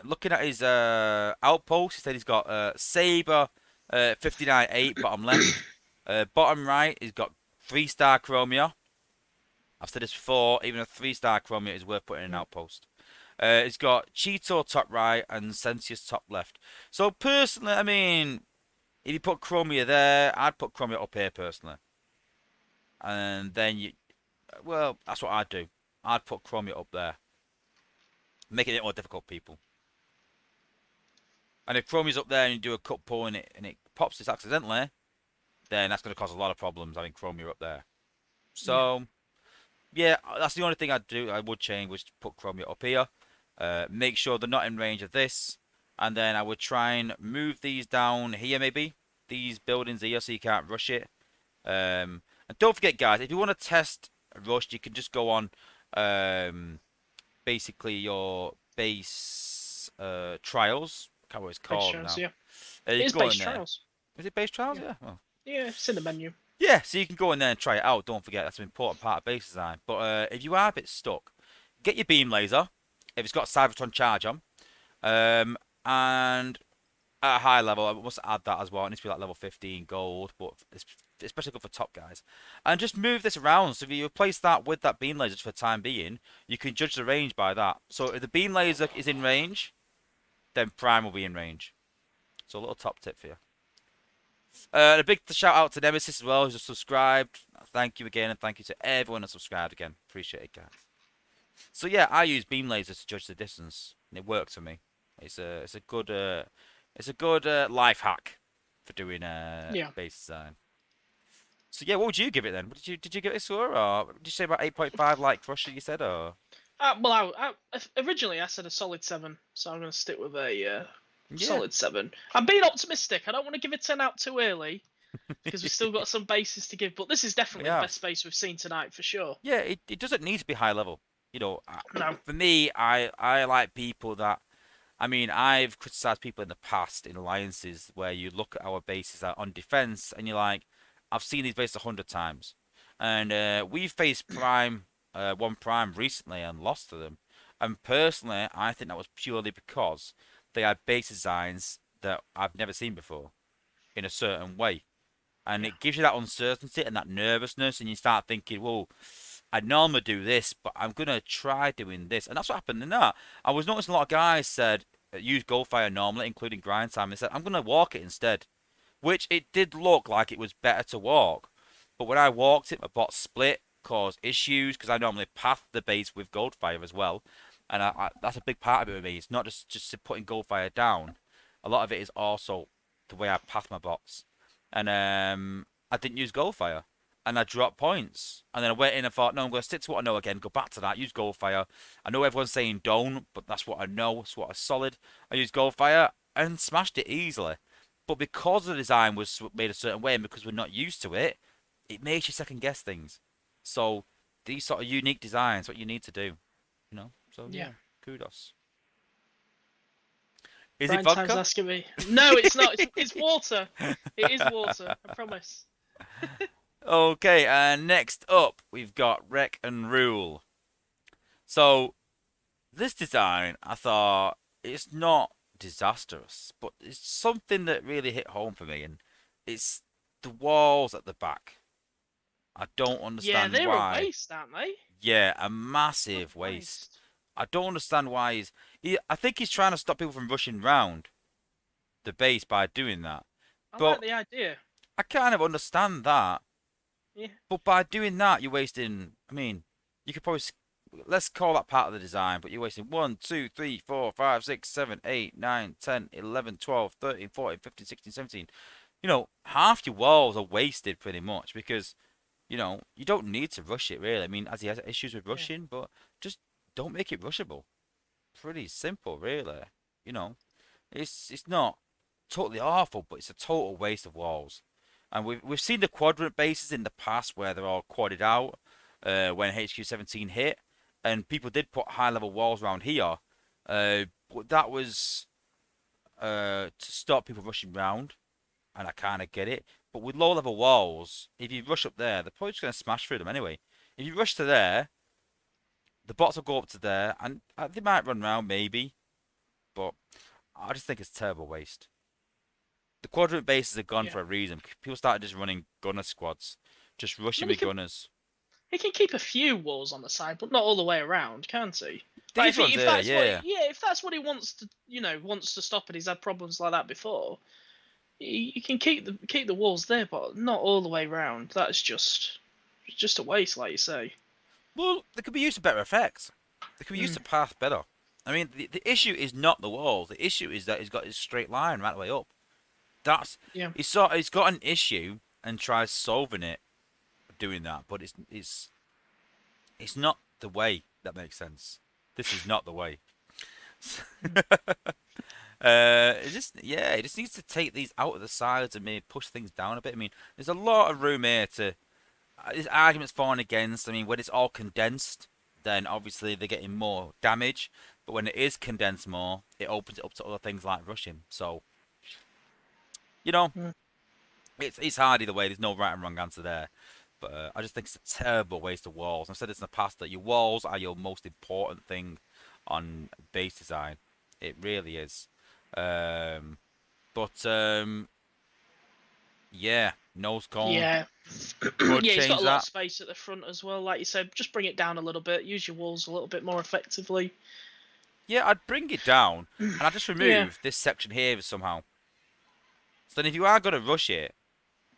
looking at his outpost, he said he's got Saber 59.8 bottom left. Bottom right, he's got 3-star Chromia. I've said this before, even a 3-star Chromia is worth putting in an outpost. He's got Cheeto top right and Sensius top left. So personally, I mean, if you put Chromia there, I'd put Chromia up here personally. And then well, that's what I'd do. I'd put Chromia up there. Making it more difficult, people. And if Chromia's up there and you do a cut pull and it pops this accidentally, then that's going to cause a lot of problems having Chromia up there. So, yeah, that's the only thing I'd do. I would change was put Chromia up here. Make sure they're not in range of this. And then I would try and move these down here maybe. These buildings here so you can't rush it. And don't forget, guys, if you want to test rush, you can just go on basically your base trials. I can't remember what it's Base called trials, now. yeah. You It is can go base in there. trials. Is it base trials? Yeah. Yeah. Well, Yeah, it's in the menu. yeah, so you can go in there and try it out. Don't forget, that's an important part of base design. But if you are a bit stuck, get your beam laser. If it's got Cybertron charge on. And at a high level, I must add that as well. It needs to be like level 15 gold, but it's especially good for top guys. And just move this around. So if you replace that with that beam laser for the time being, you can judge the range by that. So if the beam laser is in range, then Prime will be in range. So a little top tip for you. A big shout out to Nemesis as well, who's just subscribed. Thank you again, and thank you to everyone who subscribed again. Appreciate it, guys. So yeah, I use beam lasers to judge the distance, and it works for me. It's a good life hack for doing base design. So yeah, what would you give it then? Did you give it a score, or did you say about 8.5 like Crusher? You said, or Well, originally I said a solid 7, so I'm going to stick with a yeah, solid 7. I'm being optimistic. I don't want to give it 10 out too early because we've still got some bases to give. But this is definitely the best base we've seen tonight for sure. Yeah, it doesn't need to be high level. No. For me, I like people that. I mean, I've criticised people in the past in alliances where you look at our bases on defense and you're like, I've seen these bases 100 times, and we've faced Prime, one Prime recently and lost to them. And personally, I think that was purely because they had base designs that I've never seen before in a certain way. And it gives you that uncertainty and that nervousness, and you start thinking, well, I normally do this, but I'm going to try doing this. And that's what happened in that. I was noticing a lot of guys said, use Goldfire normally, including grind time. They said, I'm going to walk it instead. which it did look like it was better to walk. But when I walked it, my bot split, caused issues because I normally path the base with Goldfire as well, and that's a big part of it with me. It's not just putting Goldfire down. A lot of it is also the way I path my bots, and I didn't use Goldfire, and I dropped points. And then I went in and thought, no, I'm going to stick to what I know again. Go back to that. Use Goldfire. I know everyone's saying don't, but that's what I know. It's what is solid. I used Goldfire and smashed it easily. But because the design was made a certain way, and because we're not used to it, it makes you second guess things. So these sort of unique designs, what you need to do, you know. So Yeah. yeah, kudos. Is it Brian Time's vodka? asking me. No, it's not. It's water. It is water. I promise. Okay, and next up we've got Wreck and Rule. So this design, I thought it's not disastrous, but it's something that really hit home for me, and it's the walls at the back. I don't Yeah, understand they're a why. waste, aren't they? Yeah, a Proper massive waste. waste. I don't understand why I think he's trying to stop people from rushing round the base by doing that. I like But the idea. I kind of understand that. Yeah. But by doing that, you're wasting. I mean, you could probably let's call that part of the design, but you're wasting 1, 2, 3, 4, 5, 6, 7, 8, 9, 10, 11, 12, 13, 14, 15, 16, 17. You know, half your walls are wasted pretty much because, you know, you don't need to rush it really. I mean, as he has issues with Yeah. rushing, but just don't make it rushable. Pretty simple, really. You know, it's not totally awful, but it's a total waste of walls. And we've seen the quadrant bases in the past where they're all quadded out when HQ17 hit, and people did put high level walls around here, but that was to stop people rushing round, and I kind of get it. But with low level walls, if you rush up there, they're probably just going to smash through them anyway. If you rush to there, the bots will go up to there, and they might run round maybe, but I just think it's terrible waste. The quadrant bases are gone Yeah. for a reason. People started just running gunner squads, just I rushing mean, with gunners. he can keep a few walls on the side, but not all the way around, can't he? Like These ones if here, that's what, yeah. yeah, if that's what he wants to, wants to stop, and he's had problems like that before, you can keep the walls there, but not all the way round. That's just a waste, like you say. Well, they could be used for better effects. They could be used Mm, to path better. I mean, the issue is not the walls. The issue is that he's got his straight line right the way up. That's yeah. he's got an issue and tries solving it doing that, but it's not the way that makes sense. This is not the way. Mm. It just yeah, it just needs to take these out of the sides and maybe push things down a bit. I mean, there's a lot of room here to. There's arguments for and against. I mean, when it's all condensed, then obviously they're getting more damage. But when it is condensed more, it opens it up to other things like rushing. So you know, Mm. it's hard either way. There's no right and wrong answer there. But I just think it's a terrible waste of walls. I've said this in the past that your walls are your most important thing on base design. It really is. Um, but yeah, nose cone Yeah. could Yeah, he's got change a lot of that. space at the front as well. Like you said, just bring it down a little bit. Use your walls a little bit more effectively. Yeah, I'd bring it down and I'd just Yeah. remove this section here somehow. So then if you are going to rush it,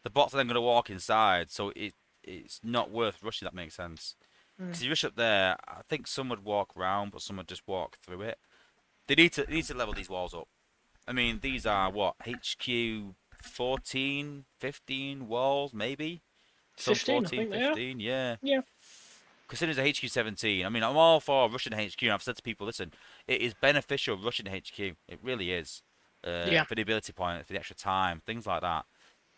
the bots are then going to walk inside. So it's not worth rushing. That makes sense. Mm. Because you rush up there, I think some would walk round, but some would just walk through it. They need to level these walls up. I mean, these are what HQ 14, 15 walls maybe. Some 15, I 14, think they are. 15, yeah. Yeah. Considering it's a HQ 17, I mean, I'm all for rushing HQ, and I've said to people, listen, it is beneficial rushing HQ. It really is. Yeah. For the ability point, for the extra time, things like that.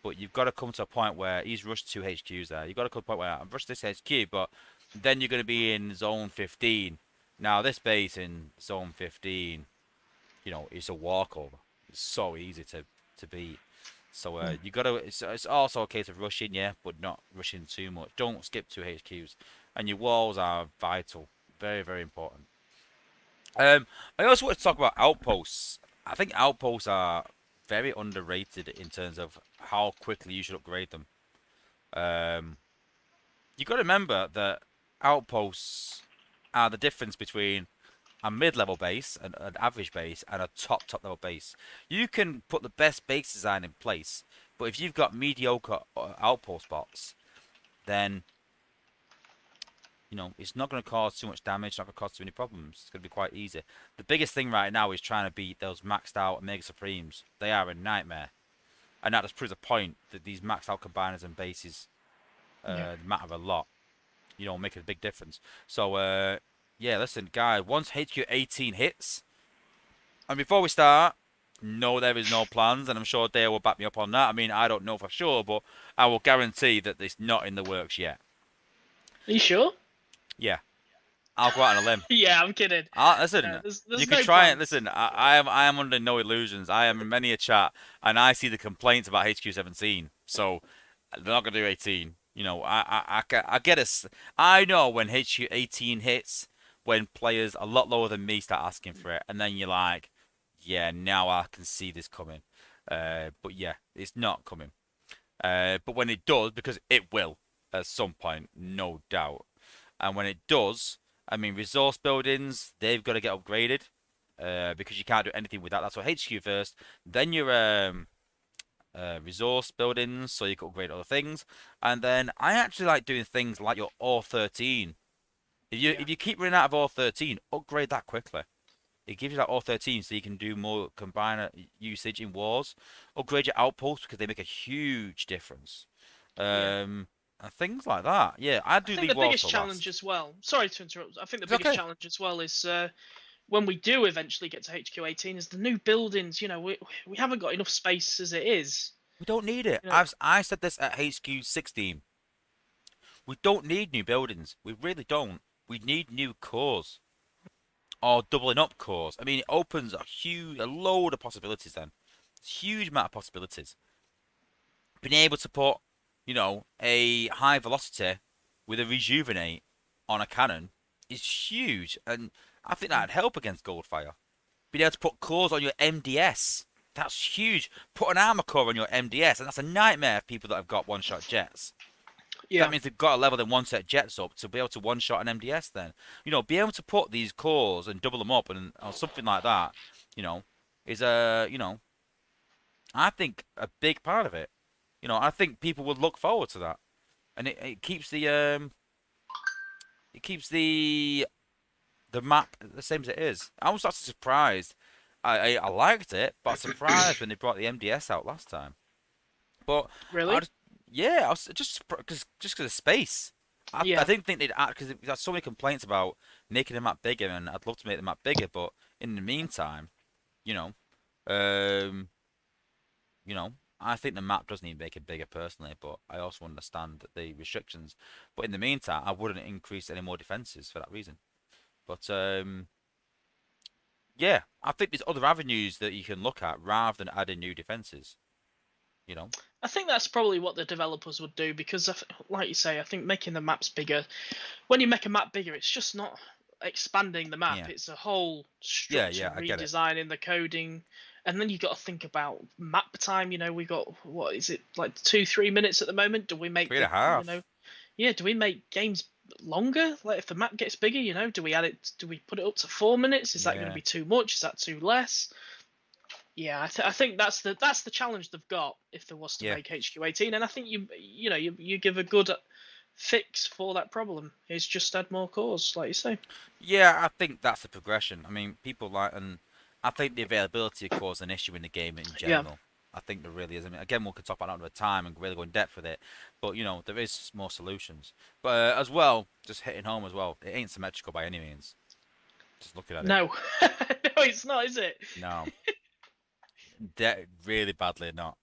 But you've got to come to a point where he's rushed 2 HQs there. You've got to come to a point where I've rushed this HQ, but then you're going to be in zone 15. Now, this base in zone 15, you know, it's a walkover. It's so easy to beat. So Mm. you got to. It's also a case of rushing, yeah, but not rushing too much. Don't skip 2 HQs, and your walls are vital, very very important. I also want to talk about outposts. I think outposts are very underrated in terms of how quickly you should upgrade them. Um, you got to remember that outposts are the difference between a mid-level base, an average base, and a top level base. You can put the best base design in place, But if you've got mediocre outpost spots, then it's not going to cause too much damage, not going to cause too many problems. It's going to be quite easy. The biggest thing right now is trying to beat those maxed out Mega Supremes. They are a nightmare. And that just proves a point that these maxed out combiners and bases Yeah. matter a lot. Make a big difference. So, yeah, listen, guys, once HQ 18 hits, and before we start, no, there is no plans, and I'm sure Dale will back me up on that. I mean, I don't know for sure, but I will guarantee that it's not in the works yet. Are you sure? Yeah, I'll go out on a limb. Yeah, I'm kidding. Listen, There's you can no try it. plans. Listen, I am under no illusions. I am in many a chat, and I see the complaints about HQ 17. So they're not gonna do 18. I get it. I know when HQ 18 hits, when players a lot lower than me start asking for it, and then you're like, yeah, now I can see this coming. But yeah, it's not coming. But when it does, because it will at some point, no doubt. And when it does, I mean, resource buildings, they've got to get upgraded because you can't do anything with that. That's what HQ first. Then your resource buildings, so you can upgrade other things. And then I actually like doing things like your ore 13. If you keep running out of ore 13, upgrade that quickly. It gives you that ore 13 so you can do more combiner usage in wars. Upgrade your outposts because they make a huge difference. Yeah. And things like that. Yeah, I I do think leave the wars biggest for challenge last. as well. Sorry to interrupt. I think the It's biggest okay. challenge as well is when we do eventually get to HQ 18 is the new buildings. We haven't got enough space as it is. We don't need it. You know, I said this at HQ 16. We don't need new buildings. We really don't. We need new cores or doubling up cores. I mean, it opens a load of possibilities. Then, huge amount of possibilities. Being able to put, a high velocity with a rejuvenate on a cannon is huge, and I think that'd help against Goldfire. Being able to put cores on your MDS, that's huge. Put an armor core on your MDS, and that's a nightmare for people that have got one-shot jets. That yeah, means they've got to level them one-set jets up to be able to one-shot an MDS. Then, be able to put these cores and double them up and or something like that, you know, is I think a big part of it. I think people would look forward to that, and it keeps the map the same as it is. I was actually surprised. I liked it, but surprised when they brought the MDS out last time. But I really. just, yeah, I was just because of space. I Yeah, didn't think they'd add because there's so many complaints about making the map bigger, and I'd love to make the map bigger, but in the meantime, you know, um, you know, I think the map does need to make it bigger personally, but I also understand the restrictions. But in the meantime, I wouldn't increase any more defenses for that reason. But yeah, I think there's other avenues that you can look at rather than adding new defenses. You know? I think that's probably what the developers would do because, like you say, I think making the maps bigger. When you make a map bigger, it's just not expanding the map. Yeah. It's a whole Yeah, structure yeah, I get it. redesigning the coding, and then you got to think about map time. We got what is it like 2-3 minutes at the moment? Do we make Three and a the half. yeah? Do we make games longer? Like if the map gets bigger, do we add it? Do we put it up to 4 minutes? Is that going to Yeah. be too much? Is that too less? Yeah, I think that's the challenge they've got if there was to Yeah. make HQ 18, and I think you give a good fix for that problem is just add more cores, like you say. Yeah, I think that's the progression. I mean, people like, and I think the availability of cores an issue in the game in Yeah, general. I think there really is. I mean, again, we could talk about that another time and really go in depth with it. But there is more solutions. But as well, just hitting home as well, it ain't symmetrical by any means. Just looking at it, no, no, it's not, is it? no, really badly not,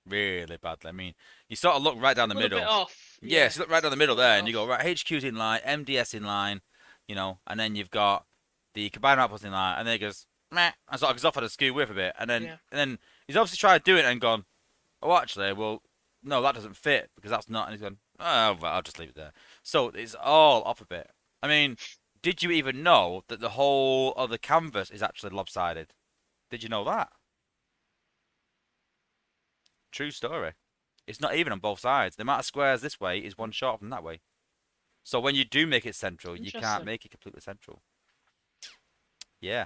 really badly. I mean, you sort of look right down the A little bit middle. off. Yes, Yeah, you look right down the a middle little bit there, and you go off. right. HQ's in line, MDS in line, and then you've got the combined outputs in line, and then it goes meh, and sort of goes off at a skew with a bit, Yeah, and then he's obviously tried to do it and gone, oh, actually, well, no, that doesn't fit because that's not, and he's gone, oh, well, I'll just leave it there. So it's all off a bit. I mean, did you even know that the whole of the canvas is actually lopsided? Did you know that? True story. It's not even on both sides. The amount of squares this way is one short from that way. So when you do make it central, you can't interesting. make it completely central. Yeah.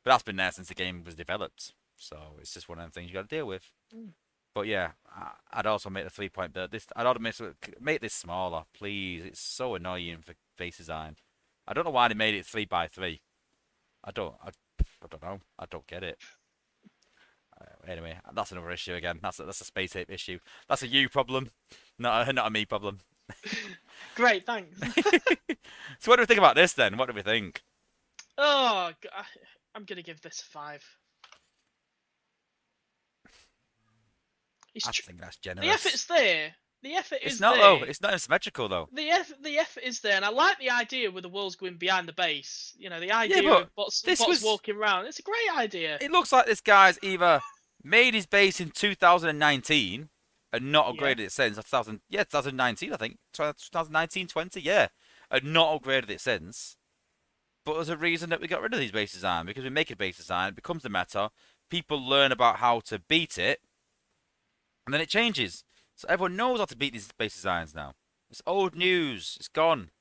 But that's been there since the game was developed. So it's just one of them things you got to deal with. Mm. But yeah, I'd also make the 3-point build. I'd also make this smaller, please. It's so annoying for base design. I don't know why they made it 3 by 3. I don't know. I don't get it. Anyway, that's another issue again. That's a space ape issue. That's a you problem, not a me problem. Great, thanks. So what do we think about this then? What do we think? Oh, I'm gonna give this a 5. I think that's The generous. effort's there. The effort It's is not there. though. It's not symmetrical though. The effort is there, and I like the idea with the walls going behind the base. You know, the idea but of bots this was. walking around. It's a great idea. It looks like this guy's either made his base in 2019 and not Yeah. upgraded it since. 2019, I think. 2019, 20, yeah. And not upgraded it since. But there's a reason that we got rid of these base design, because we make a base design, it becomes the meta, people learn about how to beat it, and then it changes. So everyone knows how to beat these base designs now. It's old news. It's gone.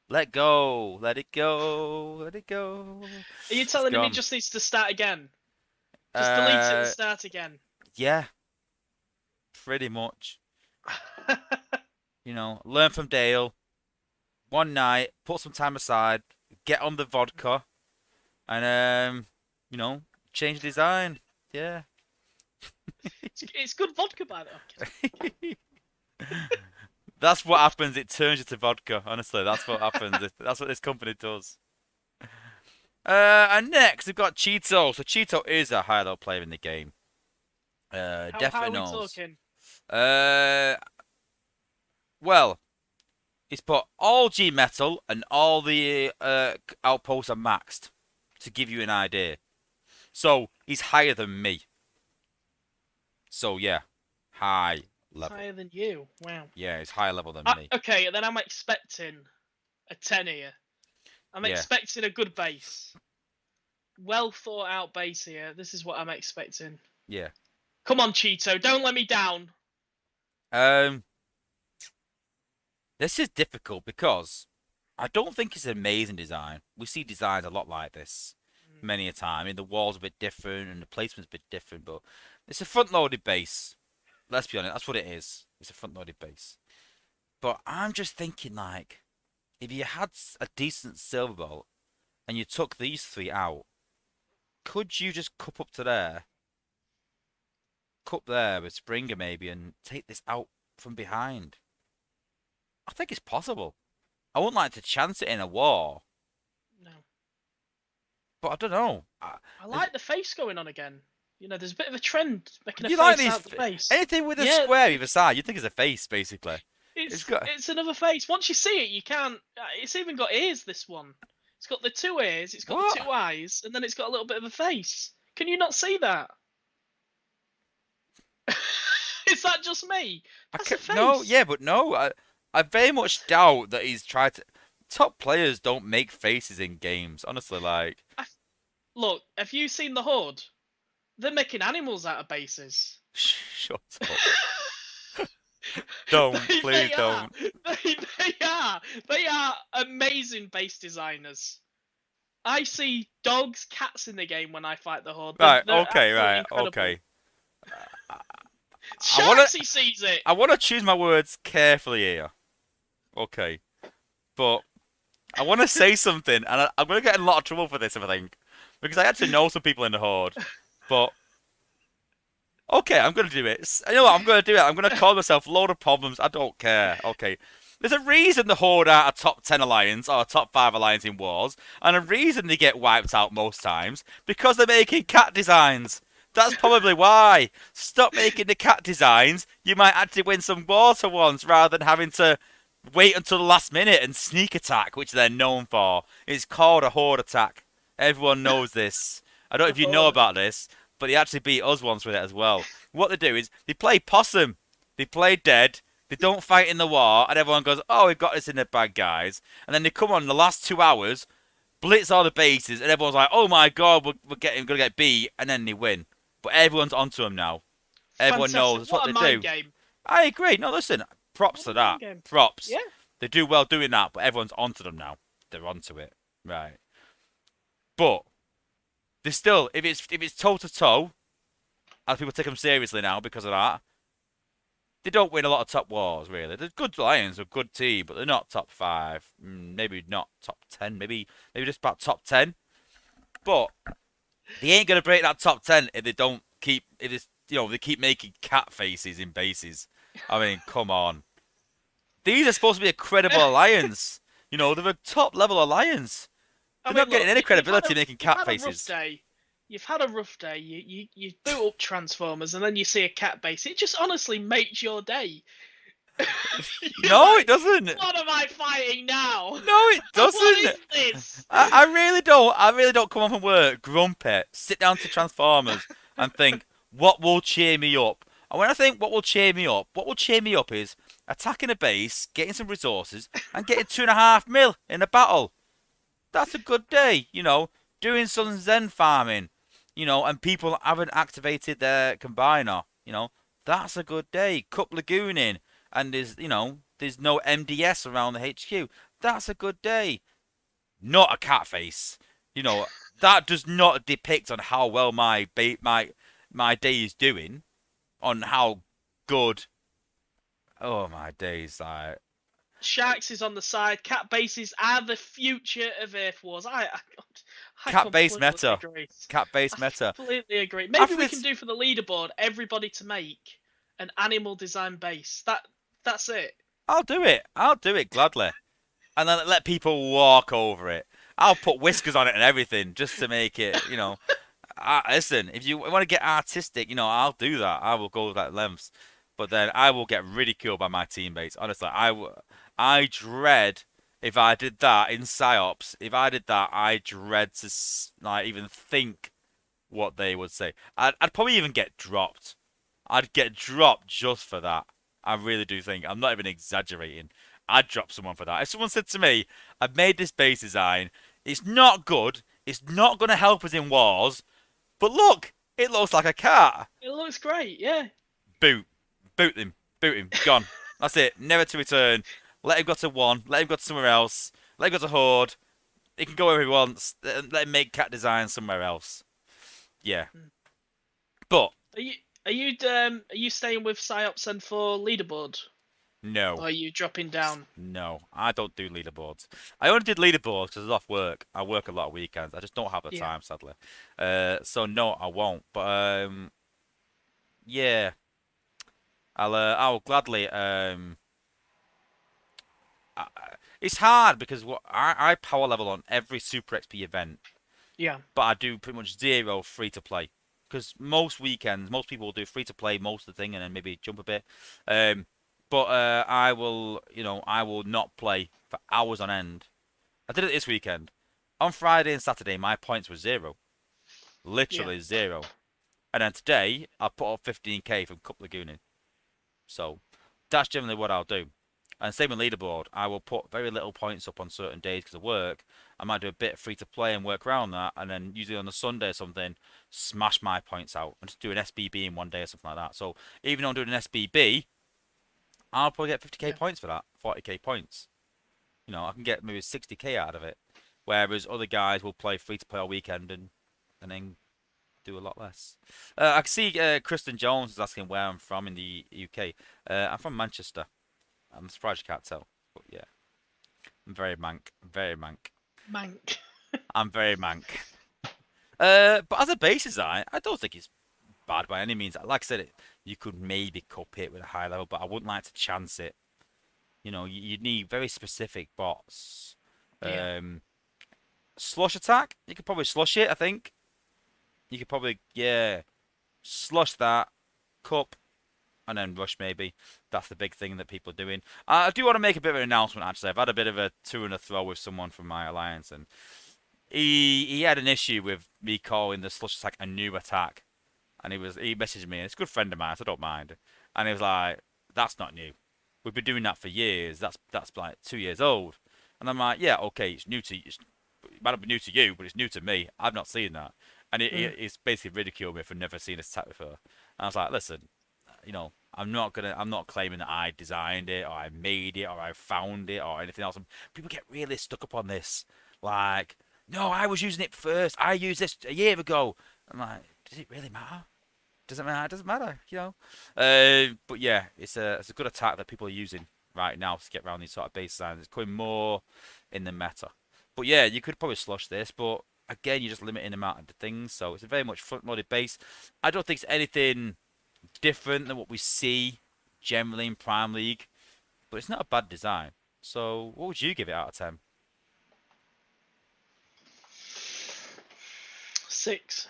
Let go. Let it go. Let it go. Are you It's telling him he gone. just needs to start again? Just delete it and Uh, start again. yeah, pretty much. You know, learn from Dale. One night, put some time aside, get on the vodka, and you know, change the design. Yeah. It's good vodka, by the way. That's what happens. It turns you to vodka. Honestly, that's what happens. That's what this company does. And next we've got Cheeto. So Cheeto is a high level player in the game. How are Definitely we knows. talking? Uh, well, he's put all G metal and all the outposts are maxed to give you an idea. So he's higher than me. So yeah, high level. Higher than you. Wow. Yeah, he's higher level than me. Okay, then I'm expecting a 10 here. I'm Yeah. expecting a good base. Well thought out base here. This is what I'm expecting. Yeah. Come on, Cheeto, don't let me down. This is difficult because I don't think it's an amazing design. We see designs a lot like this many a time. I mean, the wall's a bit different and the placement's a bit different, but it's a front-loaded base. Let's be honest, that's what it is. It's a front-loaded base. But I'm just thinking, like, if you had a decent silver bolt and you took these 3 out, could you just cup up to there, cup there with Springer maybe, and take this out from behind? I think it's possible. I wouldn't like to chance it in a war, No. but I don't know. I like the face going on again. You know, there's a bit of a trend making a You face like these out the face. anything with a Yeah. square either side? You think it's a face, basically. It's got- it's another face. Once you see it, you can't. It's even got ears. This one. It's got the 2 ears. It's got the What? 2 eyes, and then it's got a little bit of a face. Can you not see that? Is that just me? That's a face. No, yeah, but no. I very much doubt that he's tried to. Top players don't make faces in games. Honestly, like. Look, have you seen the Horde? They're making animals out of bases. Shut up. Don't, please don't. They are. They are amazing base designers. I see dogs, cats in the game when I fight the Horde. Right, They're okay, absolutely right, incredible. okay. Sharks, he sees it. I want to choose my words carefully here. Okay. But I want to say something, and I'm going to get in a lot of trouble for this, I think. Because I actually know some people in the Horde. But. Okay, I'm going to do it. You know what? I'm going to do it. I'm going to call myself a load of problems. I don't care. Okay. There's a reason the Horde are a top 10 alliance or a top 5 alliance in wars, and a reason they get wiped out most times, because they're making cat designs. That's probably why. Stop making the cat designs. You might actually win some wars for once, rather than having to wait until the last minute and sneak attack, which they're known for. It's called a Horde attack. Everyone knows this. I don't know if you know about this, but they actually beat us once with it as well. What they do is they play possum. They play dead. They don't fight in the war, and everyone goes, "Oh, we've got this in the bag, guys." And then they come on in the last 2 hours, blitz all the bases, and everyone's like, "Oh my god, we're gonna get beat," and then they win. But everyone's onto them now. Everyone knows that's what a they mind do. Game. I agree. No, listen, props to What a mind that. game. Props. Yeah. They do well doing that, but everyone's onto them now. They're onto it, right? But they still, if it's toe to toe, as people take them seriously now because of that. They don't win a lot of top wars, really. They're good Lions, a good team, but they're not top five. Maybe not top 10. Maybe just about top 10. But they ain't gonna break that top 10 if they don't keep. If it's they keep making cat faces in bases. I mean, come on. These are supposed to be a credible alliance. They're a top level alliance. I They're mean, not getting look, any credibility making you've cat had a rough faces. day. You've had a rough day. You boot up Transformers, and then you see a cat base. It just honestly makes your day. You're No, it like, doesn't. what am I fighting now? No, it What doesn't. is this? I really don't. I really don't come home from work grumpy, sit down to Transformers, and think what will cheer me up. And when I think what will cheer me up is attacking a base, getting some resources, and getting 2.5 mil in a battle. That's a good day. Doing some Zen farming, and people haven't activated their combiner. That's a good day. Cup Lagooning, and there's no MDS around the HQ. That's a good day. Not a cat face. That does not depict on how well my day is doing, on how good. Oh my days! Sharks is on the side. Cat bases are the future of Earth Wars. I cat base completely meta. agree. Cat base I meta. completely agree. Maybe After we can this, do for the leaderboard everybody to make an animal design base. That's it. I'll do it. I'll do it gladly, and then let people walk over it. I'll put whiskers on it and everything just to make it. Listen, if you want to get artistic, I'll do that. I will go that lengths. But then I will get ridiculed by my teammates. Honestly, I dread if I did that in psyops. If I did that, I dread to like even think what they would say. I'd probably even get dropped. I'd get dropped just for that. I really do think. I'm not even exaggerating. I'd drop someone for that. If someone said to me, I've made this base design, it's not good, it's not going to help us in wars, but look, it looks like a cat. It looks great. Yeah. Boot. Boot him. Boot him. Gone. That's it. Never to return. Let him go to one. Let him go to somewhere else. Let him go to Horde. He can go wherever he wants. Let him make cat design somewhere else. Yeah. But Are you are you staying with Psyops and for leaderboard, no. or are you dropping down? No, I don't do leaderboards. I only did leaderboards because I was off work. I work a lot of weekends. I just don't have the Yeah. time, sadly. So no, I won't. But yeah, I'll gladly. It's hard because I power level on every Super XP event, Yeah. but I do pretty much zero free to play. Because most weekends, most people will do free to play most of the thing and then maybe jump a bit. But I will not play for hours on end. I did it this weekend. On Friday and Saturday, my points were zero. Yeah. Literally zero. And then today, I put up 15k from Cup Lagooning. So that's generally what I'll do. And same with leaderboard. I will put very little points up on certain days because of work. I might do a bit free to play and work around that. And then usually on a Sunday or something, smash my points out and just do an SBB in one day or something like that. So even though I'm doing an SBB, I'll probably get 50k Yeah. points for that, 40k points. I can get maybe 60k out of it. Whereas other guys will play free to play all weekend and then do a lot less. I can see Kristen Jones is asking where I'm from in the UK. I'm from Manchester. I'm surprised you can't tell, but yeah, I'm very mank, very mank. Mank. I'm very mank. But as a base design, I don't think it's bad by any means. Like I said, you could maybe cup it with a high level, but I wouldn't like to chance it. You need very specific bots. Yeah. Slush attack, you could probably slush it. I think you could probably slush that cup and then rush maybe. That's the big thing that people are doing. I do want to make a bit of an announcement actually. I've had a bit of a to and a throw with someone from my alliance, and he had an issue with me calling the slush attack a new attack, and he messaged me. And it's a good friend of mine, so I don't mind. And he was like, "That's not new. We've been doing that for years. That's like 2 years old." And I'm like, "Yeah, okay, it's new to you. It might not be new to you, but it's new to me. I've not seen that." And he's basically ridiculed me for never seeing this attack before. And I was like, "Listen, I'm not claiming that I designed it or I made it or I found it or anything else." And people get really stuck up on this. Like, no, I was using it first. I used this a year ago. I'm like, does it really matter? Doesn't matter. It doesn't matter. But yeah, it's a good attack that people are using right now to get around these sort of base designs. It's coming more in the meta. But yeah, you could probably slush this, but again, you're just limiting the amount of the things. So it's a very much front-loaded base. I don't think it's anything different than what we see generally in Prime League, but it's not a bad design. So what would you give it out of 10? 6.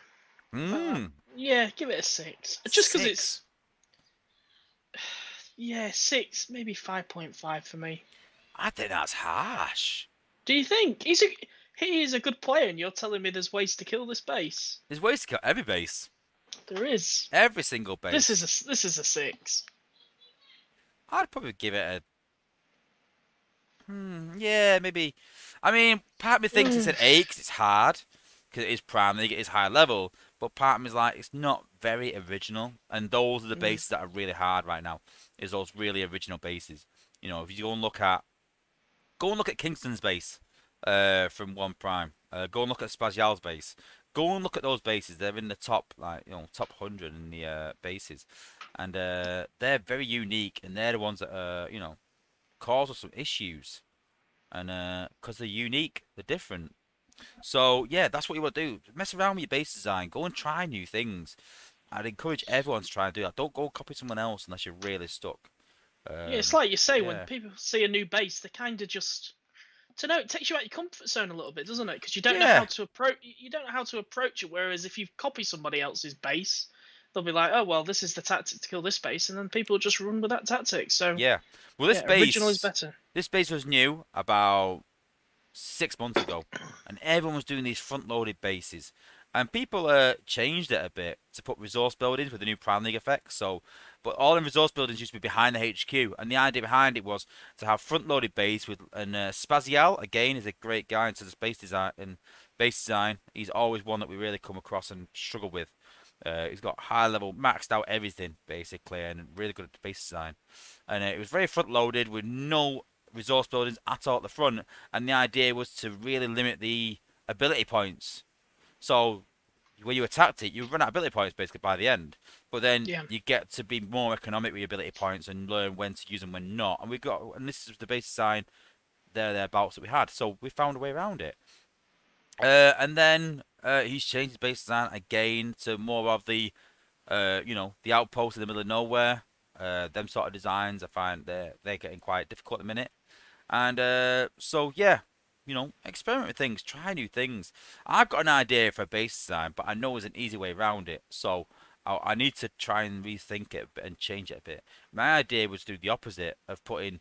Hmm, Yeah, give it a 6. Just because it's 6. yeah 6, maybe 5.5 for me. I think that's harsh. Do you think he is a good player, and you're telling me there's ways to kill this base? There's ways to kill every base. There is. Every single This base. is a 6. I'd probably give it a yeah, maybe. I mean, part of me thinks it's an 8 because it's hard, because it is Prime League, it is high level. But part of me is like, it's not very original, and those are the bases that are really hard right now. Is those really original bases? If you go and look at Kingston's base, from One Prime. Go and look at Spazial's base. Go and look at those bases. They're in the top, like top 100 in the bases, and they're very unique, and they're the ones that cause us some issues, and because they're unique, they're different. So yeah, that's what you want to do. Mess around with your base design. Go and try new things. I'd encourage everyone to try and do that. Don't go copy someone else unless you're really stuck. Yeah, it's like you say, when Yeah, people see a new base, they kind of just, to know, it takes you out your comfort zone a little bit, doesn't it? Because you don't know yeah, how to approach. You don't know how to approach it. Whereas if you copy somebody else's base, they'll be like, "Oh well, this is the tactic to kill this base," and then people just run with that tactic. So yeah. Well, this yeah, original is base, better. this base was new about 6 months ago, and everyone was doing these front-loaded bases, and people changed it a bit to put resource buildings with the new Prime League effect. So, but all in resource buildings used to be behind the HQ, and the idea behind it was to have front-loaded base with and Spazial again is a great guy into the space design and base design. He's always one that we really come across and struggle with. He's got high level, maxed out everything basically, and really good at base design. And it was very front loaded with no resource buildings at all at the front. And the idea was to really limit the ability points. So when you attacked it, you run out of ability points basically by the end. But then Yeah. you get to be more economic with your ability points and learn when to use them when not. And this is the base design thereabouts that we had. So we found a way around it. And then he's changed his base design again to more of the outpost in the middle of nowhere. Them sort of designs, I find they're getting quite difficult at the minute. And so yeah, experiment with things, try new things. I've got an idea for a base design, but I know there's an easy way around it. So I need to try and rethink it a bit and change it a bit. My idea was to do the opposite of putting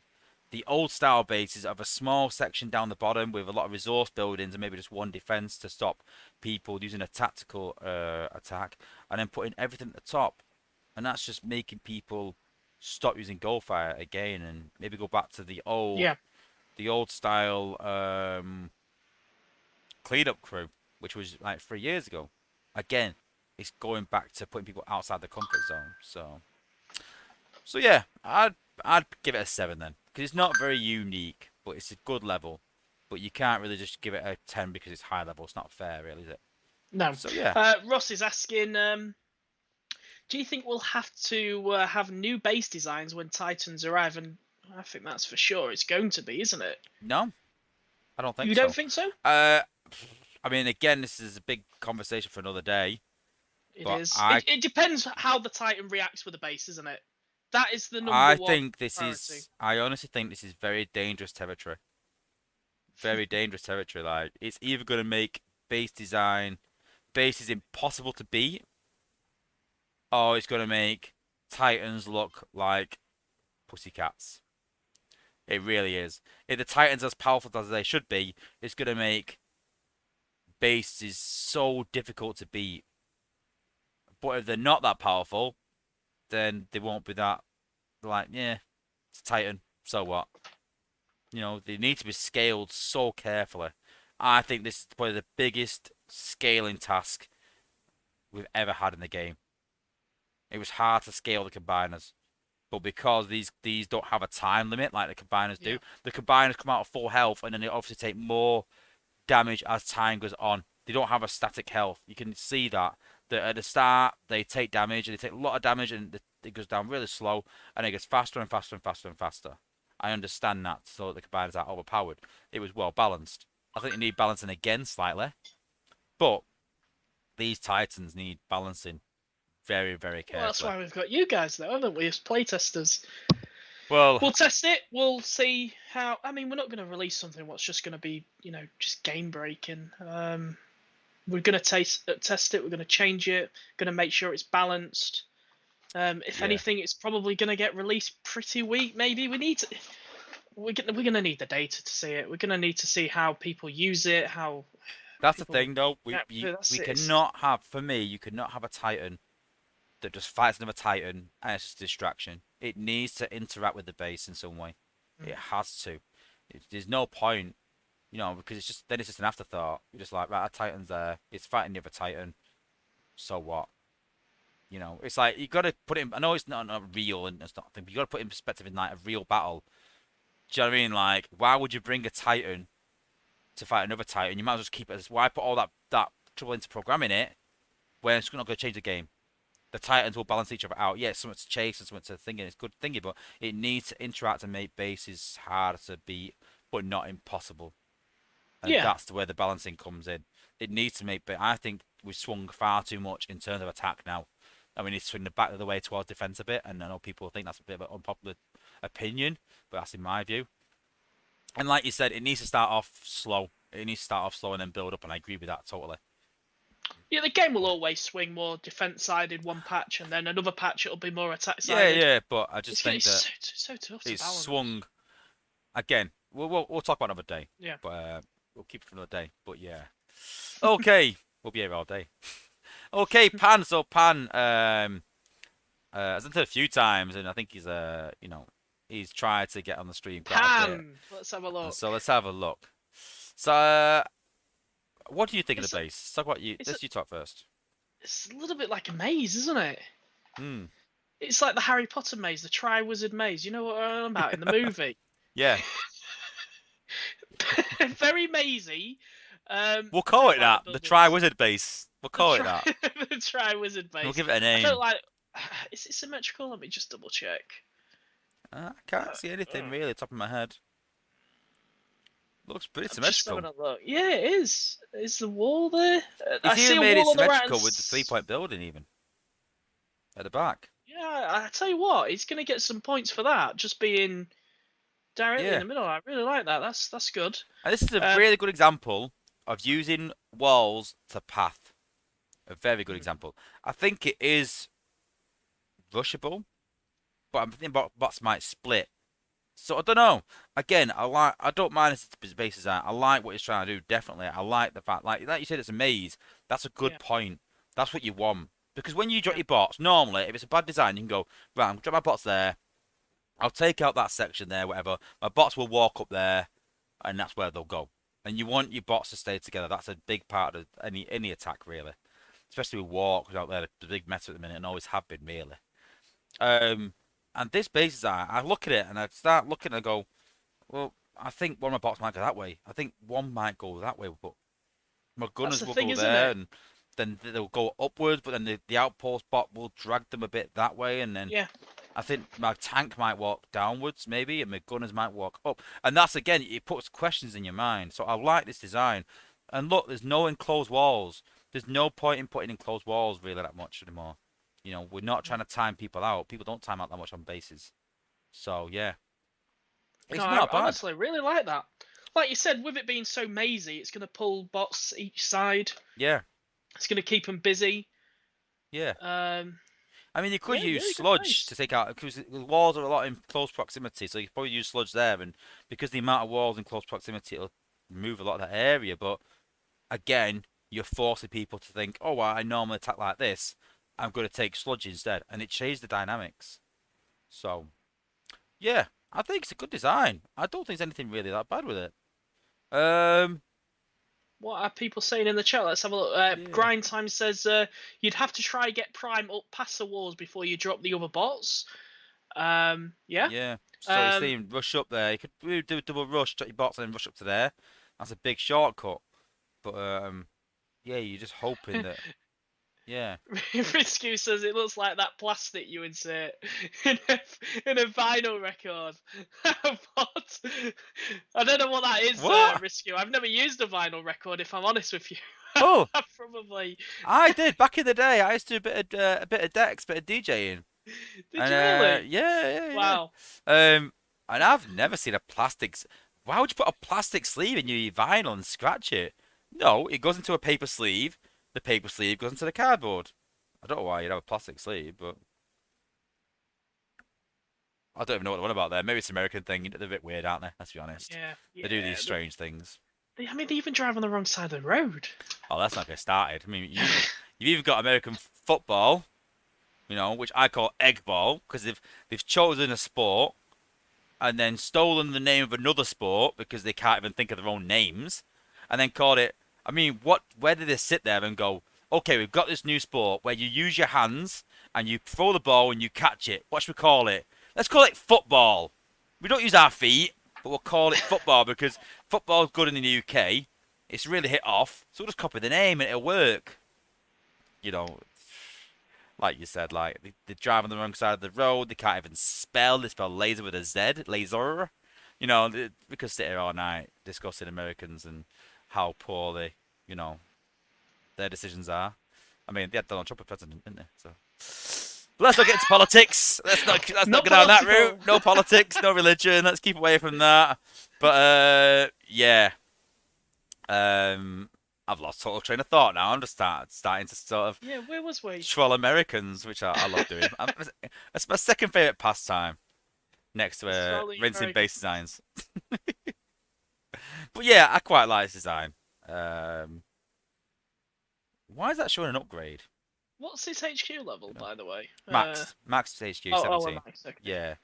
the old style bases of a small section down the bottom with a lot of resource buildings and maybe just one defense to stop people using a tactical attack, and then putting everything at the top, and that's just making people stop using Goldfire again and maybe go back to the old Yeah. the old style cleanup crew, which was like 3 years ago. Again, it's going back to putting people outside the comfort zone. So yeah, I'd give it a 7 then, because it's not very unique, but it's a good level. But you can't really just give it a 10 because it's high level. It's not fair, really, is it? No. So yeah, Ross is asking, do you think we'll have to have new base designs when Titans arrive? And I think that's for sure. It's going to be, isn't it? no, I don't think You don't so. think so? Uh, I mean, again, this is a big conversation for another day. It But is. I It depends how the Titan reacts with the base, isn't it? That is the number I one think this priority. is I honestly think this is very dangerous territory. Very dangerous territory. Like, it's either going to make base design bases impossible to beat, or it's going to make Titans look like pussycats. It really is. If the Titans are as powerful as they should be, it's going to make bases so difficult to beat. But if they're not that powerful, then they won't be that. Like, yeah, it's a Titan. So what? They need to be scaled so carefully. I think this is probably the biggest scaling task we've ever had in the game. It was hard to scale the combiners, but because these don't have a time limit like the combiners Yeah. do, the combiners come out of full health and then they obviously take more damage as time goes on. They don't have a static health. You can see that that at the start they take damage and they take a lot of damage and it goes down really slow and it gets faster and faster and faster and faster. I understand that, so that the combiners are overpowered. It was well balanced. I think you need balancing again slightly, but these Titans need balancing very, very Well, that's carefully. why we've got you guys, though, haven't we, as playtesters? Well, We'll test it. We'll see how. I mean, we're not going to release something what's just going to be, just game breaking. We're going to test it. We're going to change it. Going to make sure it's balanced. If yeah, anything, it's probably going to get released pretty weak. Maybe we need to. We're gonna need the data to see it. We're gonna need to see how people use it, how that's the people thing though. react to it. That's We it. cannot have, for me, you cannot have a Titan that just fights another Titan and it's just a distraction. It needs to interact with the base in some way. It has to. There's no point, because it's just an afterthought. You're just like, right, a Titan's there. It's fighting the other Titan. So what? It's like you got to put it in. I know it's not real and it's not thing, but you got to put it in perspective in like a real battle. Do you know what I mean? Like, why would you bring a Titan to fight another Titan? You might as well just keep it as. Why put all that trouble into programming it when it's not going to change the game? The Titans will balance each other out. Yeah, it's something to chase and something to think, and it's good thinking, but it needs to interact and make bases harder to beat, but not impossible. And Yeah, that's where the balancing comes in. It needs to make, but I think we've swung far too much in terms of attack now. And we need to swing the back of the way towards defense a bit. And I know people think that's a bit of an unpopular opinion, but that's in my view. And like you said, it needs to start off slow. It needs to start off slow and then build up, and I agree with that totally. yeah. The game will always swing more defense sided one patch, and then another patch it'll be more attack Yeah, sided. yeah, but I It's just gonna think be that so tough to it's balance. swung again. We'll talk about another day. Yeah. But we'll keep it for another day. But yeah. Okay, we'll be here all day. Okay, Pan. So Pan, has done it a few times, and I think he's tried to get on the stream quite a bit. Pan. Let's have a And look. so let's have a look. So, what do you think of It's the base? Let's talk about you. it's a, Let's you talk first. it's a little bit like a maze, isn't it? Hmm. It's like the Harry Potter maze, the Triwizard Maze. You know what I'm about in the movie? Yeah, Very mazy. we'll call Don't it like that. the The buildings. Tri-Wizard base. We'll The call it that. the Triwizard We'll Maze. give it a I don't name. like. Is it symmetrical? Let me just double check. I can't see anything really top of my head. Looks pretty I'm just symmetrical. having a look. Yeah, it is. Is the wall there? I He's see even a made it wall on the right. symmetrical with the 3-point building even at the back. Yeah, I tell you what, he's gonna get some points for that. Just being directly in Yeah, the middle. I really like that. That's good. and this is a Um, really good example of using walls to path. A very good example. I think it is rushable, but I'm thinking bots might split. So I don't know. Again, I don't mind this base design. I like what he's trying to do. Definitely, I like the fact, like you said, it's a maze. That's a good yeah, point. That's what you want. Because when you drop yeah, your bots, normally if it's a bad design, you can go right. I'm gonna drop my bots there. I'll take out that section there, whatever. My bots will walk up there, and that's where they'll go. And you want your bots to stay together. That's a big part of any attack, really. Especially with walks out there, the big meta at the minute, and always have been, really. Um, and this base design, I look at it and I start looking and I go, well, I think one of my bots might go that way. I think one might go that way, but my that's gunners the will thing, go isn't there, it? and then they'll go upwards, but then the outpost bot will drag them a bit that way, and then Yeah, I think my tank might walk downwards, maybe, and my gunners might walk up. And that's, again, it puts questions in your mind. So I like this design. And look, there's no enclosed walls. There's no point in putting enclosed walls really that much anymore. We're not trying to time people out. People don't time out that much on bases. So, yeah. no, It's I not bad. honestly really like that. Like you said, with it being so mazy, it's gonna pull bots each side. Yeah, It's gonna keep them busy. yeah. Um, I mean, you could yeah, use really good sludge to base. take out, because the walls are a lot in close proximity, so you could probably use sludge there, and because the amount of walls in close proximity, it'll remove a lot of that area. But again, you're forcing people to think, oh, well, I normally attack like this, I'm going to take sludge instead, and it changes the dynamics. So, yeah, I think it's a good design. I don't think there's anything really that bad with it. Um, What are people saying in the chat? Let's have a look. yeah, Grind Time says you'd have to try get Prime up past the walls before you drop the other bots. Yeah. yeah. So you're Um, saying rush up there. You could do a double rush, drop your bots, and then rush up to there. That's a big shortcut. But yeah, you're just hoping that. Yeah. Risku says it looks like that plastic you insert in a vinyl record. What? I don't know what that is, What? Risku. I've never used a vinyl record, if I'm honest with you. Oh, Probably. I did back in the day. I used to do a bit of decks, bit of DJing, Did and you really? yeah. Wow. And I've never seen a plastic. Why would you put a plastic sleeve in your vinyl and scratch it? No, it goes into a paper sleeve. The paper sleeve goes into the cardboard. I don't know why you'd have a plastic sleeve, but I don't even know what they're on about there. Maybe it's an American thing. They're a bit weird, aren't they? Let's be honest. Yeah. They do these Yeah. strange things. I mean, they even drive on the wrong side of the road. Oh, that's not get started. I mean, you've even got American football, which I call egg ball because they've chosen a sport and then stolen the name of another sport because they can't even think of their own names, and then called it. I mean, what? Where did they sit there and go? Okay, we've got this new sport where you use your hands and you throw the ball and you catch it. What should we call it? Let's call it football. We don't use our feet, but we'll call it football because football's good in the UK. It's really hit off, so we'll just copy the name and it'll work. You know, like you said, like they drive on the wrong side of the road. They can't even spell. They spell laser with a Z, laser. We could sit here all night discussing Americans and how poor their decisions are. I mean, they had Donald Trump as president, didn't they? So, but let's not get into politics. Let's not go down that route. No politics, no religion. Let's keep away from that. But yeah. I've lost total train of thought now. I'm just starting to sort of Yeah, where was we? troll Americans, which I love doing. That's my second favorite pastime, next to Trolling rinsing Americans. base designs. But yeah, I quite like this design. Why is that showing an upgrade? What's his HQ level, by the way? Max HQ Oh, 17. Max. Okay. Yeah,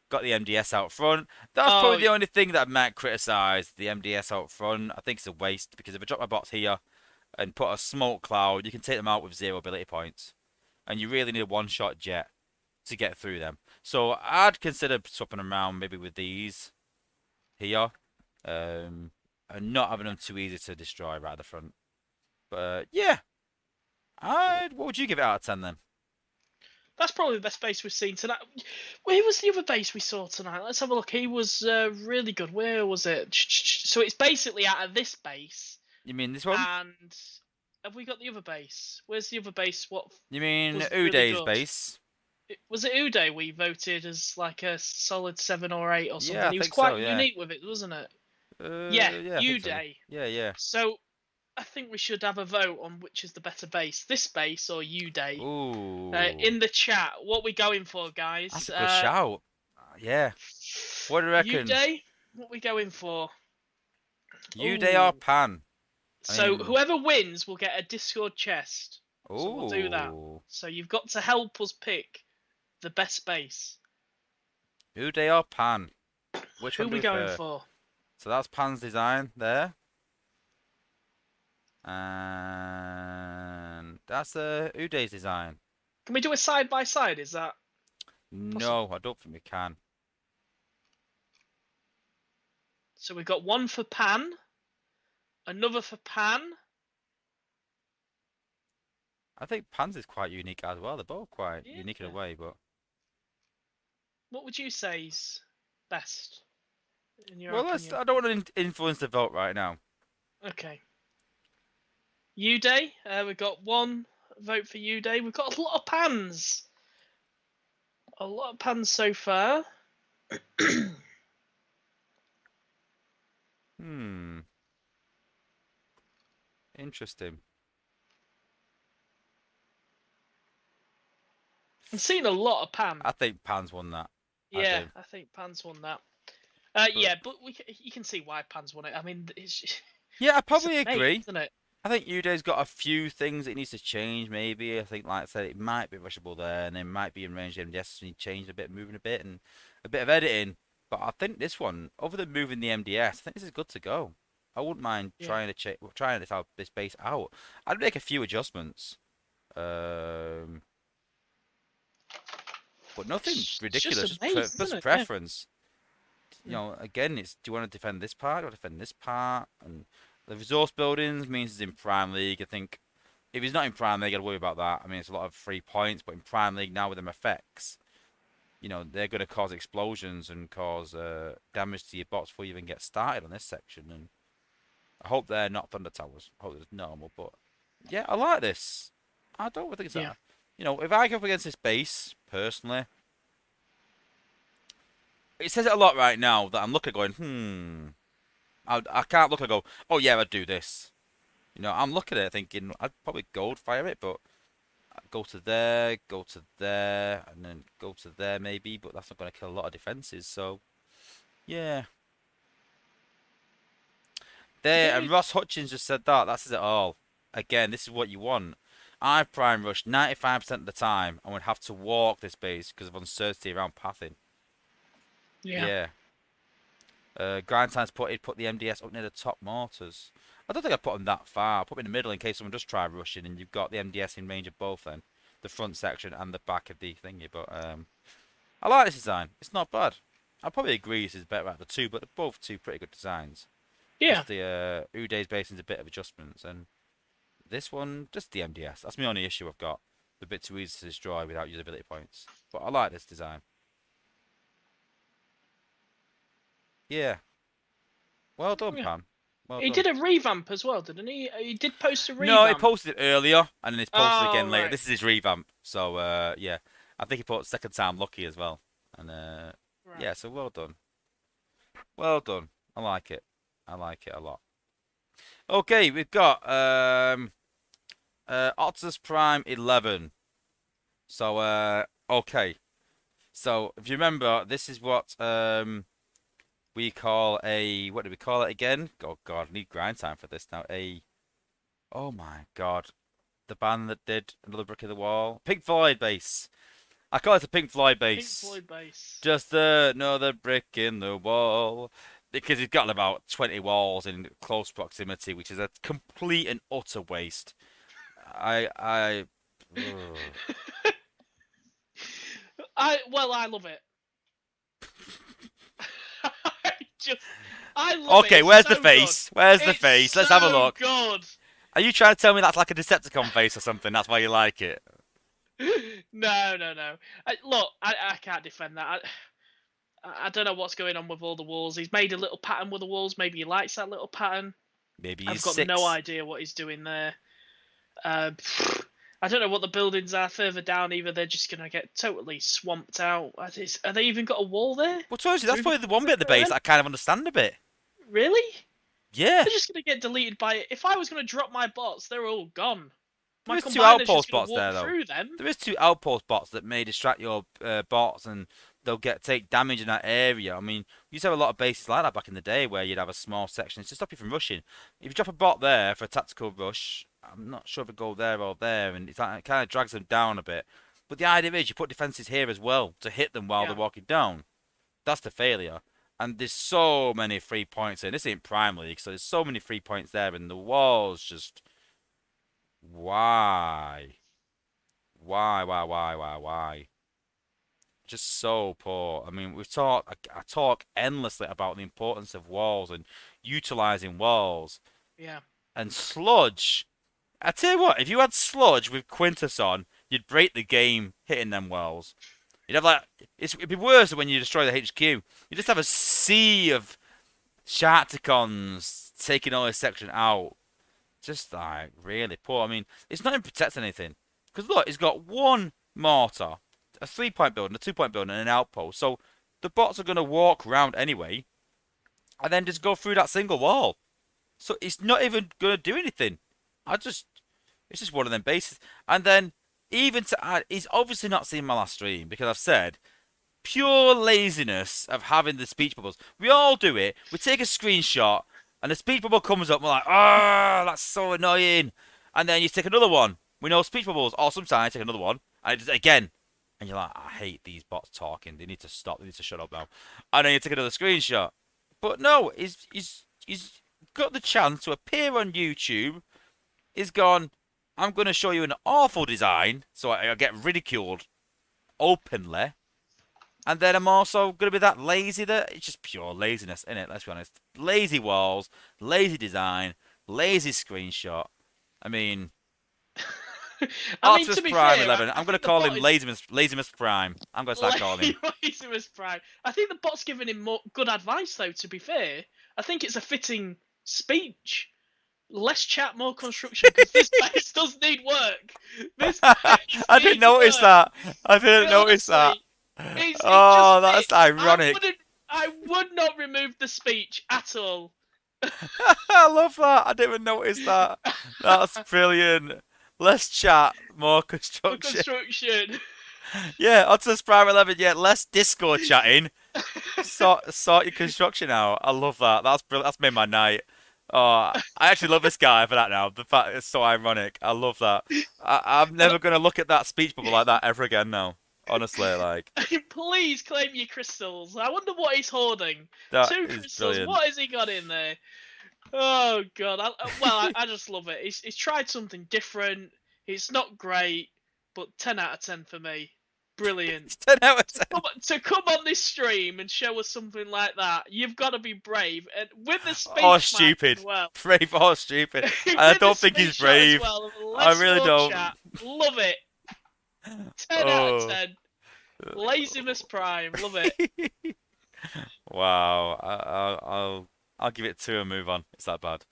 got the MDS out front. That's Oh, probably the only thing that I might criticise. The MDS out front. I think it's a waste because if I drop my bots here and put a smoke cloud, you can take them out with 0 ability points, and you really need a one-shot jet to get through them. So I'd consider swapping them around maybe with these here, and not having them too easy to destroy right at the front. But yeah, what would you give it out of 10 then? That's probably the best base we've seen tonight. Where was the other base we saw tonight? Let's have a look. He was really good. Where was it? So it's basically out of this base. You mean this one? And have we got the other base? Where's the other base? What You mean was really Uday's good? base? Was it Uday we voted as like a solid 7 or 8 or something? Yeah, I He was think quite so, yeah. unique with it, wasn't it? Yeah, I think so. Uday. Yeah. So I think we should have a vote on which is the better base, this base or Uday. Ooh. In the chat, what we going for, guys? That's a good shout. Yeah. What do you reckon? Uday, what we going for? Uday or Ooh. Pan? So whoever wins will get a Discord chest. Ooh. So we'll do that. So you've got to help us pick the best base. Uday or Pan? Which Who one we do we going prefer? for? So that's Pan's design there. And that's Uday's design. Can we do a side by side? Is that No, I don't think we can. so? We've got one for Pan, another for Pan. I think Pan's is quite unique as well. They're both quite unique in a way, but What would you say is best in your well, opinion? I don't want to influence the vote right now. Okay. Uday, we've got one vote for Uday. We've got a lot of Pans. A lot of Pans so far. Interesting. I'm seeing a lot of Pan. I think Pan's won that. Yeah, I think Pan's won that. Yeah, but you can see why Pan's won it. I mean, yeah, I probably agree. Isn't it? I think Uday's got a few things it needs to change. Maybe I think, like I said, it might be rushable there, and it might be in range MDS. Need change a bit, moving a bit, and a bit of editing. But I think this one, other than moving the MDS, I think this is good to go. I wouldn't mind trying this base out. I'd make a few adjustments, but nothing ridiculous. Just preference. Again, it's do you want to defend this part or defend this part? And the resource buildings means it's in Prime League. I think If he's not in Prime League, I'd worry about that. I mean, it's a lot of free points, but in Prime League now with them effects, they're going to cause explosions and cause damage to your bots before you even get started on this section. And I hope they're not Thunder Towers. I hope it's normal. But yeah, I like this. I don't think it's Yeah. that. If I go up against this base, personally, it says it a lot right now that I'm looking going, I can't look and go, oh yeah, I'd do this. I'm looking at it thinking I'd probably gold fire it, but I'd go to there, and then go to there maybe, but that's not going to kill a lot of defenses. So yeah, there. And They, Ross Hutchins just said that. That says it all. Again, this is what you want. I prime rush 95% of the time and would have to walk this base because of uncertainty around pathing. yeah. Yeah. Grind times put the MDS up near the top mortars. I don't think I put them that far. I put them in the middle in case someone does try rushing, and you've got the MDS in range of both then, the front section and the back of the thingy. But I like this design. It's not bad. I probably agree this is better out of the two, but they're both two pretty good designs. Yeah. Just the Uday's Basin's a bit of adjustments, and this one just the MDS. That's my only issue I've got. A bit too easy to destroy without usability points. But I like this design. Yeah. Well done, Yeah. Pam. Well He done. did a revamp as well, didn't he? He did post a No, he revamp. posted it earlier, and then he's posted it Oh, again later. right. This is his revamp. So, yeah. I think he put second time lucky as well. And, Right. yeah, so well done. Well done. I like it. I like it a lot. Okay, we've got Optus Prime 11. So, okay. So, if you remember, this is what we call a, what do we call it again? Oh God, I need grind time for this now. Oh my God, the band that did Another Brick in the Wall, Pink Floyd bass. I call it a Pink Floyd Pink bass. Floyd bass. Just another brick in the wall. Because he's got about 20 walls in close proximity, which is a complete and utter waste. Ugh. I love it. I just I love it. Okay, It's where's so the face? Where's the It's face? Let's have a so look. good. Are you trying to tell me that's like a Decepticon face or something? That's why you like it? No, no, no. Look, I can't defend that. I don't know what's going on with all the walls. He's made a little pattern with the walls. Maybe he likes that little pattern. Maybe I've he's got six. no idea what he's doing there. Uh, I don't know what the buildings are further down. Either they're just gonna get totally swamped out. Are they even got a wall there? Well, honestly, that's Is there probably even the one bit of the base that I kind of understand a bit. Really? Yeah. They're just gonna get deleted by it. If I was gonna drop my bots, they're all gone. My There is two combiner's outpost just gonna bots there, walk though. through them. There is two outpost bots that may distract your bots and they'll take damage in that area. I mean, we used to have a lot of bases like that back in the day where you'd have a small section to stop you from rushing. If you drop a bot there for a tactical rush, I'm not sure if it go there or there, and it kind of drags them down a bit. But the idea is you put defenses here as well to hit them while Yeah. they're walking down. That's the failure. And there's so many free points in. This ain't Prime League, so there's so many free points there, and the walls just... Why? Why? Just so poor. I mean, I talk endlessly about the importance of walls and utilizing walls Yeah. and sludge. I tell you what, if you had sludge with Quintus on, you'd break the game hitting them walls. You'd have like it'd be worse than when you destroy the HQ. You just have a sea of Sharkticons taking all this section out. Just like really poor. I mean, it's not even protecting anything. Because look, it's got one mortar, a 3-point building, a 2-point building, and an outpost. So the bots are going to walk around anyway, and then just go through that single wall. So it's not even going to do anything. It's just one of them bases. And then even to add, he's obviously not seen my last stream because I've said pure laziness of having the speech bubbles. We all do it. We take a screenshot, and the speech bubble comes up, and we're like, ah, that's so annoying. And then you take another one. We know speech bubbles. Or sometimes you take another one, and it does it again. And you're like, I hate these bots talking. They need to stop. They need to shut up now. And then you take another screenshot. But no, he's got the chance to appear on YouTube. He's gone, I'm going to show you an awful design, so I get ridiculed openly. And then I'm also going to be that lazy that it's just pure laziness, isn't it? Let's be honest. Lazy walls, lazy design, lazy screenshot. I mean, I mean, Optimus to be Prime fair, 11. I I'm gonna think the call bot him is Lazimus Prime. I'm gonna start calling him. Lazimus Prime. I think the bot's giving him more good advice, though. To be fair, I think it's a fitting speech. Less chat, more construction, because this base does need work. This base I didn't needs notice work. that. I didn't notice that. Honestly, it's just Oh, that's fits. ironic. I would not remove the speech at all. I love that. I didn't even notice that. That's brilliant. Less chat, more For construction. construction. Yeah, Optimus Prime 11. Yeah, less Discord chatting. Sort your construction out. I love that. That's brilliant. That's made my night. Oh, I actually love this guy for that now. The fact it's so ironic. I love that. I'm And never gonna look at that speech bubble like that ever again now. Honestly, like please claim your crystals. I wonder what he's hoarding. that Two is crystals. brilliant. What has he got in there? Oh god. I just love it. He's tried something different. It's not great, but 10 out of 10 for me. Brilliant. It's 10 out of 10. To come on this stream and show us something like that, you've got to be brave, and with the Or speech mark stupid. as well. Brave or stupid. I With the don't think he's speech shot as brave. well. I Let's really more don't. chat. Love it. 10 out of Oh. 10. Lazimus Prime. Love it. Wow. I'll give it two and move on. It's that bad.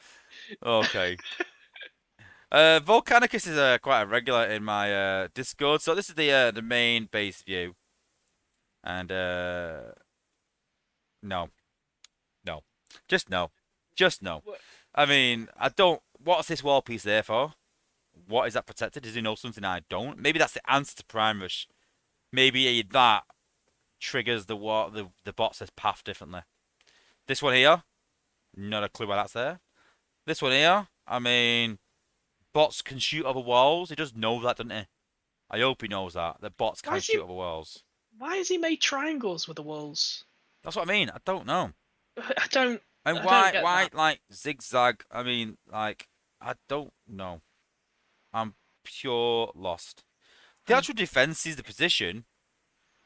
Okay. Volcanicus is quite a regular in my Discord. So this is the main base view. And no. No. Just no. Just no. What- I mean, I don't. What's this wall piece there for? What is that protected? Does he know something I don't? Maybe that's the answer to Prime Rush. Maybe that triggers the bot says path differently. This one here, not a clue why that's there. This one here, I mean, bots can shoot over walls. He does know that, doesn't he? I hope he knows that bots Why can is he? shoot over walls. Why has he made triangles with the walls? That's what I mean. I don't know. I don't. And I don't why get that. like zigzag? I mean, like I don't know. I'm pure lost. The Hmm. actual defenses, the position,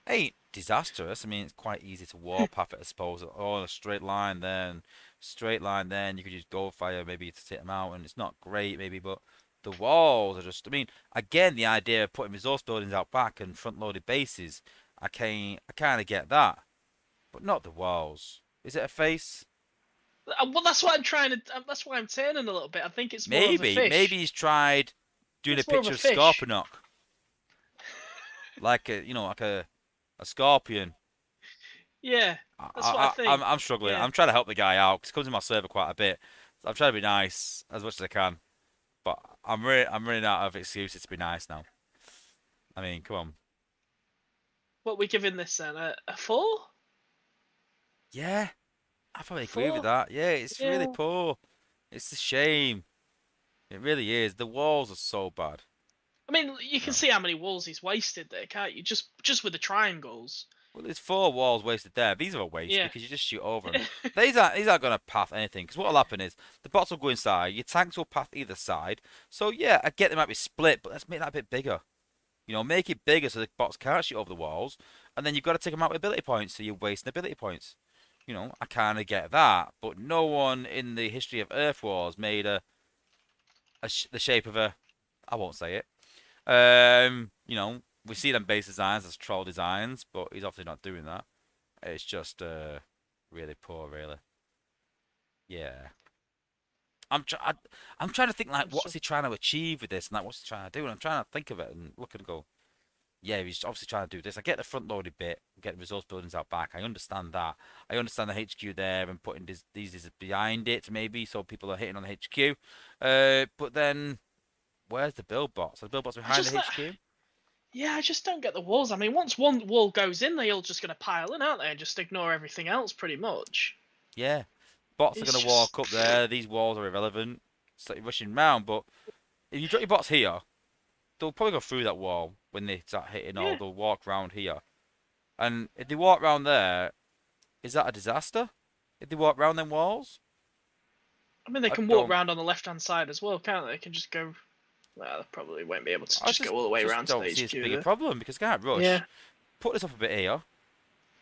ain't disastrous. I mean, it's quite easy to warpath it, I suppose. Oh, a straight line, then straight line, then you could use gold fire maybe to take them out, and it's not great maybe, but the walls are just. I mean, again, the idea of putting resource buildings out back and front-loaded bases, I kind of get that, but not the walls. Is it a face? Well, that's what I'm trying to. That's why I'm turning a little bit. I think it's more of a Maybe fish. he's tried doing a It's more of picture a of fish. Scorponok, like like a scorpion. Yeah, that's what I think. I'm struggling. Yeah. I'm trying to help the guy out 'cause he comes in my server quite a bit. So I'm trying to be nice as much as I can, but I'm running out of excuses to be nice now. I mean, come on. What we giving this then? A 4? Yeah, I probably agree with 4? that. Yeah, it's really Yeah. poor. It's a shame. It really is. The walls are so bad. I mean, you can No. see how many walls he's wasted there, can't you? Just with the triangles. Well, there's four walls wasted there. These are a waste Yeah. because you just shoot over them. These aren't going to path anything because what'll happen is the bots will go inside, your tanks will path either side. So yeah, I get they might be split, but let's make that a bit bigger. Make it bigger so the bots can't shoot over the walls, and then you've got to take them out with ability points, so you're wasting ability points. I kind of get that, but no one in the history of Earth Wars made the shape of a. I won't say it. We see them base designs as troll designs, but he's obviously not doing that. It's just really poor, really. Yeah. I'm trying to think like what's he trying to achieve with this and like what's he trying to do, and I'm trying to think of it and look and go, yeah, he's obviously trying to do this. I get the front loaded bit, get the resource buildings out back. I understand that. I understand the HQ there and putting these behind it maybe so people are hitting on the HQ. But then where's the build bots? Are the build bots behind the HQ? Yeah, I just don't get the walls. I mean, once one wall goes in, they're all just going to pile in, aren't they? And just ignore everything else, pretty much. Yeah. Bots are It's going to just- walk up there. These walls are irrelevant. So you're rushing round, but if you drop your bots here, they'll probably go through that wall when they start hitting, or Yeah. they'll walk round here. And if they walk round there, is that a disaster? If they walk round them walls? I mean, they I can walk don't- round on the left-hand side as well, can't they? They can just go. Well, they probably won't be able to I just go all the way just around to don't the see it's a HQ. bigger there. problem because you can't rush. Yeah. Put this up a bit here,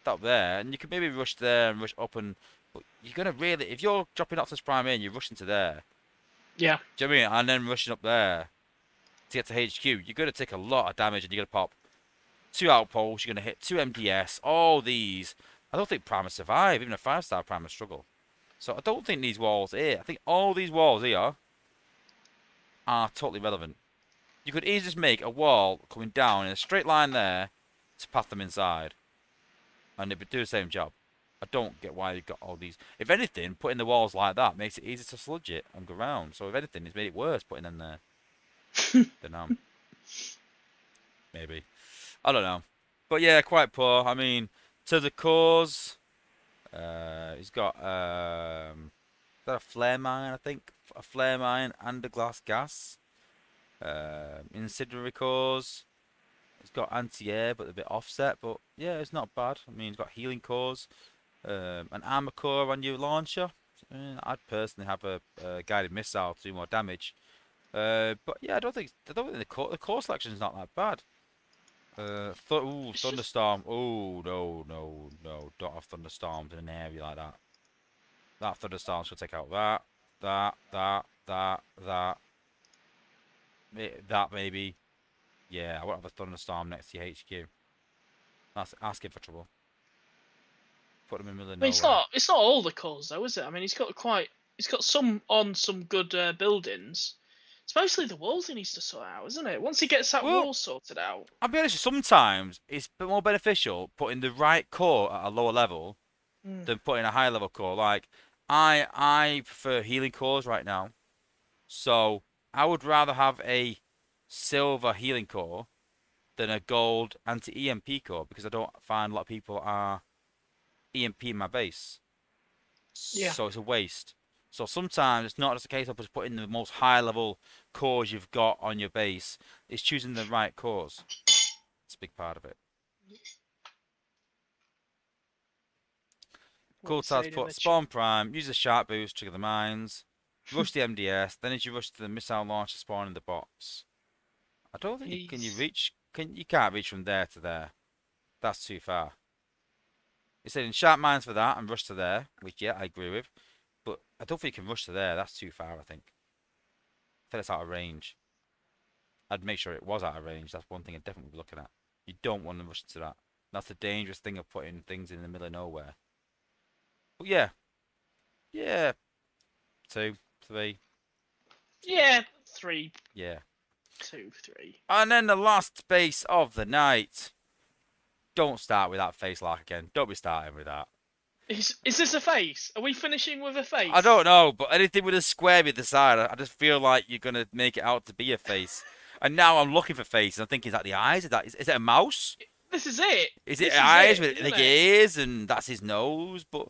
up there, and you can maybe rush there and rush up and. But you're gonna really, if you're dropping Optimus Prime in, you're rushing to there. Yeah. Do you know what I mean? And then rushing up there. to get to HQ, you're going to take a lot of damage and you're going to pop 2 outposts, you're going to hit 2 MDS, all these. I don't think Primer survive, even a 5-star Primer struggle. So I don't think these walls here, I think all these walls here are totally relevant. You could easily just make a wall coming down in a straight line there to path them inside. And it would do the same job. I don't get why you've got all these. If anything, putting the walls like that makes it easier to sludge it and go round. So if anything, it's made it worse putting them there. Don't know. Maybe. I don't know. But yeah, quite poor. I mean, to the cause, he's got is that a flare mine, I think? A flare mine and a glass gas. Incendiary cores. It's got anti-air, but a bit offset. But yeah, it's not bad. I mean, it's got healing cores, an armor core on your launcher. I'd personally have a guided missile to do more damage. But yeah, I don't think the core selection is not that bad. Ooh, thunderstorm. Oh no! Don't have thunderstorms in an area like that. That thunderstorm should take out that. That maybe. Yeah, I won't have a thunderstorm next to your HQ. That's asking for trouble. Put them in the middle of I mean, nowhere. it's not all the cores though, is it? I mean, he's got some on some good buildings. It's mostly the walls he needs to sort out, isn't it? Once he gets that Well, wall sorted out. I'll be honest, sometimes it's a bit more beneficial putting the right core at a lower level Mm. than putting a high level core. Like, I prefer healing cores right now. So, I would rather have a silver healing core than a gold anti-EMP core because I don't find a lot of people are EMP in my base. Yeah. So it's a waste. So sometimes it's not just a case of just putting the most high level cores you've got on your base. It's choosing the right cores. It's a big part of it. Cool tabs put spawn prime, use the sharp boost, trigger the mines, rush the MDS, then as you rush to the missile launcher spawn in the box. I don't think you can't reach from there to there. That's too far. It said in sharp mines for that and rush to there, which yeah, I agree with. But I don't think you can rush to there, that's too far, I think. I think it's out of range. I'd make sure it was out of range, that's one thing I'd definitely be looking at. You don't want to rush to that. That's the dangerous thing of putting things in the middle of nowhere. But yeah. Yeah. 2, 3. Yeah, 3. Yeah. 2, 3. And then the last base of the night. Don't start with that face lock again. Don't be starting with that. Is this a face? Are we finishing with a face? I don't know, but anything with a square at the side, I just feel like you're gonna make it out to be a face. And now I'm looking for faces. I'm thinking, is that the eyes? Is it a mouse? This is it. Is it This is eyes it, with isn't the it? ears and that's his nose? But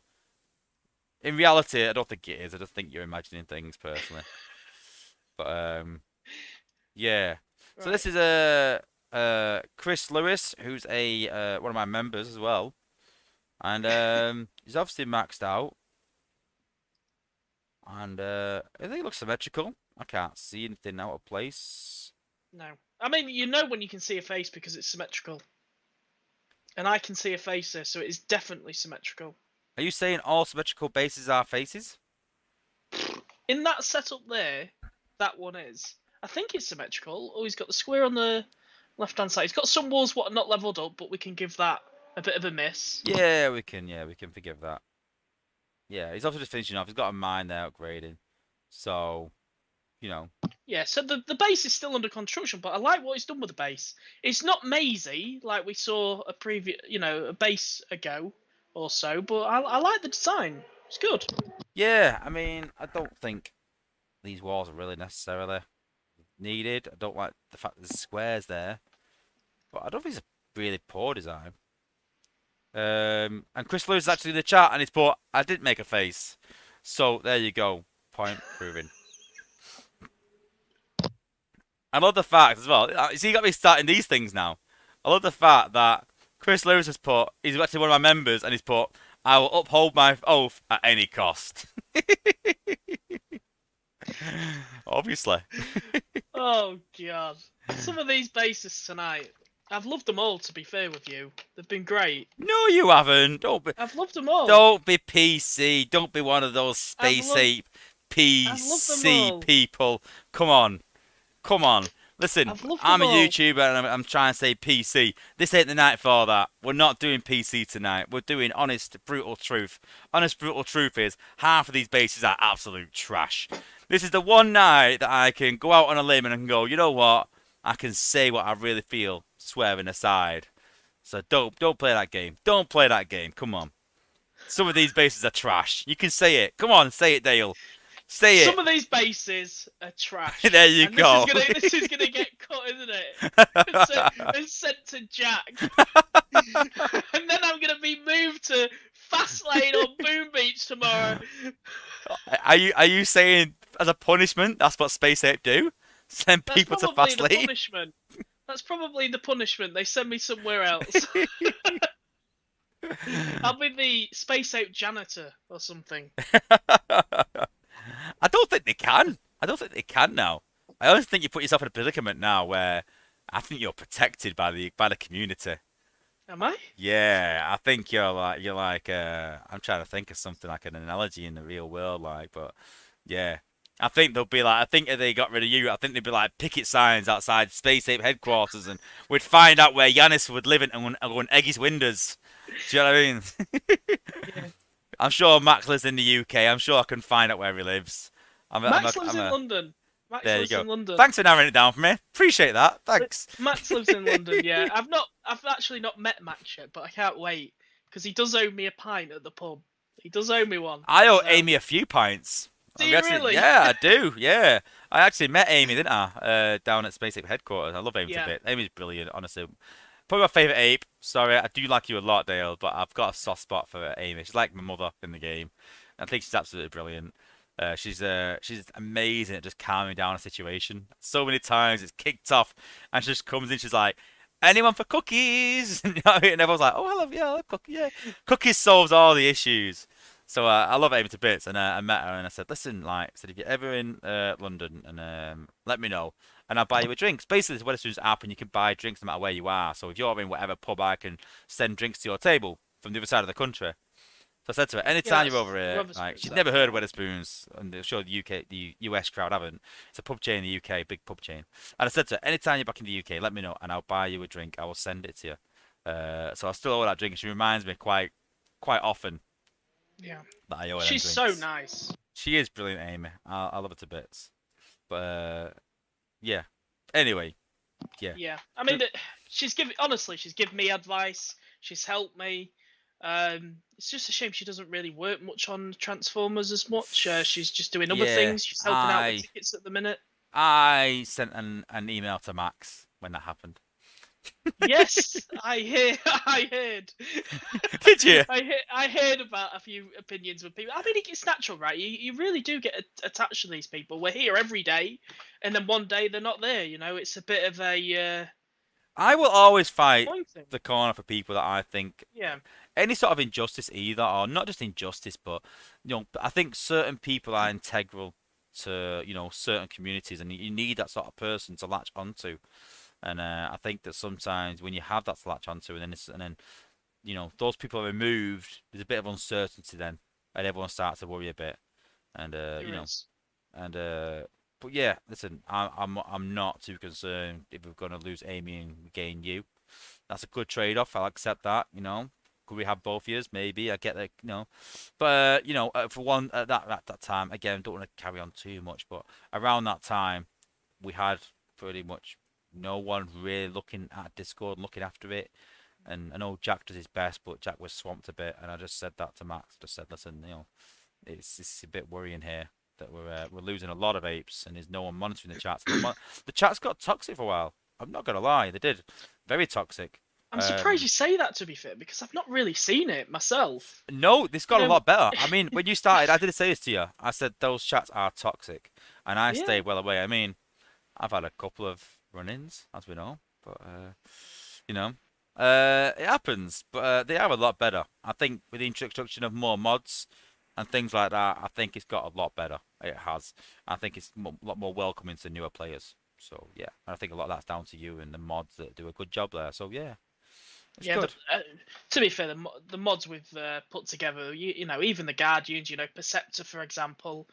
in reality, I don't think it is. I just think you're imagining things personally. But yeah. So this Right. is a Chris Lewis, who's a one of my members as well, and he's obviously maxed out, and I think it looks symmetrical. I can't see anything out of place. No. I mean, you know when you can see a face because it's symmetrical. And I can see a face there, so it is definitely symmetrical. Are you saying all symmetrical bases are faces? In that setup there, that one is. I think it's symmetrical. Oh, he's got the square on the left-hand side. He's got some walls what are not leveled up, but we can give that a bit of a miss. Yeah, we can forgive that. Yeah, he's also just finishing off. He's got a mine there upgrading, so you know. Yeah, so the base is still under construction, but I like what he's done with the base. It's not mazy like we saw a base ago or so, but I like the design. It's good. Yeah, I mean, I don't think these walls are really necessarily needed. I don't like the fact there's squares there, but I don't think it's a really poor design. And Chris Lewis is actually in the chat, and he's put, "I didn't make a face." So there you go, point proven. I love the fact as well. You see, you got me starting these things now. I love the fact that Chris Lewis has put, he's actually one of my members, and he's put, "I will uphold my oath at any cost." Obviously. Oh god, some of these bases tonight. I've loved them all. To be fair with you, they've been great. No, you haven't. I've loved them all. Don't be PC. Don't be one of those I've space loved- ape I've loved them PC all. people. Come on. Come on. Listen, I've loved I'm them a all. YouTuber and I'm trying to say PC. This ain't the night for that. We're not doing PC tonight. We're doing honest, brutal truth. Honest, brutal truth is half of these bases are absolute trash. This is the one night that I can go out on a limb and I can go, you know what? I can say what I really feel, swearing aside. So don't play that game. Don't play that game. Come on. Some of these bases are trash. You can say it. Come on, say it, Dale. Say Some it. of these bases are There trash, you and this is go. gonna this is gonna get cut, isn't it? And sent to Jack, and then I'm gonna be moved to Fastlane or Boom Beach tomorrow. Are you saying as a punishment that's what Space Ape do? Send That's people to probably fast the lane? punishment. That's probably the punishment. They send me somewhere else. I'll be the space ape janitor or something. I don't think they can. I don't think they can now. I honestly think you put yourself in a predicament now where I think you're protected by the community. Am I? Yeah, I think you're like I'm trying to think of something like an analogy in the real world like, but yeah. I think they'll be like I think if they got rid of you, I think they'd be like picket signs outside Space Ape headquarters and we'd find out where Yanis would live and go and egg his windows. Do you know what I mean? Yeah. I'm sure Max lives in the UK. I'm sure I can find out where he lives. Max lives in London. Max There you lives go. in London. Thanks for narrowing it down for me. Appreciate that. Thanks. Max lives in London. Yeah, I've actually not met Max yet, but I can't wait because he does owe me a pint at the pub. He does owe me one. I owe So, Amy a few pints. do you really? Yeah, I do. Yeah, I actually met Amy, didn't I? Down at Space Ape headquarters. I love Amy to Yeah. bit. Amy's brilliant, honestly. Probably my favorite ape. Sorry, I do like you a lot, Dale, but I've got a soft spot for Amy. She's like my mother in the game. I think she's absolutely brilliant. She's amazing at just calming down a situation. So many times it's kicked off, and she just comes in. She's like, "Anyone for cookies?" And everyone's like, "Oh, I love cookies. Yeah, cookies solves all the issues." So I love Amy to bits, and I met her and I said, "Listen, like, I said if you're ever in London, and let me know, and I'll buy you a drink." Basically, it's Wetherspoon's app, and you can buy drinks no matter where you are. So if you're in whatever pub, I can send drinks to your table from the other side of the country. So I said to her, Yeah, anytime you're that's over here, like Wetherspoons, she'd that. never heard of Wetherspoons, and I'm sure the US crowd haven't. It's a pub chain in the UK, big pub chain. And I said to her, anytime you're back in the UK, let me know, and I'll buy you a drink. I will send it to you. So I still owe her that drink, and she reminds me quite often Yeah. that I owe her them She's so drinks. nice. She is brilliant, Amy. I love her to bits. But yeah. Anyway, yeah. Yeah. I mean, she's given me advice. She's helped me. It's just a shame she doesn't really work much on Transformers as much. She's just doing other Yeah, things. She's helping out with tickets at the minute. I sent an email to Max when that happened. Yes, I hear. I heard. Did you? I heard about a few opinions with people. I mean, it's natural, right? You really do get attached to these people. We're here every day, and then one day they're not there. You know, it's a bit of a I will always fight point thing. the corner for people that I think Yeah, any sort of injustice either, or not just injustice, but I think certain people are integral to certain communities, and you need that sort of person to latch onto. And I think that sometimes when you have that to latch onto, and then those people are removed, there's a bit of uncertainty then, and everyone starts to worry a bit, and there is. and but yeah, listen, I'm not too concerned if we're gonna lose Amy and gain you. That's a good trade-off. I'll accept that. Could we have both years? Maybe. I get that. But for one at that time, again, don't want to carry on too much. But around that time, we had pretty much no one really looking at Discord, looking after it. And I know Jack does his best, but Jack was swamped a bit. And I just said that to Max. Just said, listen, it's a bit worrying here that we're losing a lot of apes, and there's no one monitoring the chats. The chats got toxic for a while. I'm not gonna lie, they did. Very toxic. I'm surprised you say that, to be fair, because I've not really seen it myself. No, this got a Um, lot better. I mean, when you started, I did say this to you. I said those chats are toxic, and I Yeah. stayed well away. I mean, I've had a couple of run-ins, as we know, but you know, it happens. But they are a lot better. I think with the introduction of more mods and things like that, I think it's got a lot better. It has. I think it's a lot more welcoming to newer players. So yeah, and I think a lot of that's down to you and the mods that do a good job there. So yeah, it's Yeah, good. to be fair, the mods we've put together, you know, even the Guardians, you know, Perceptor, for example,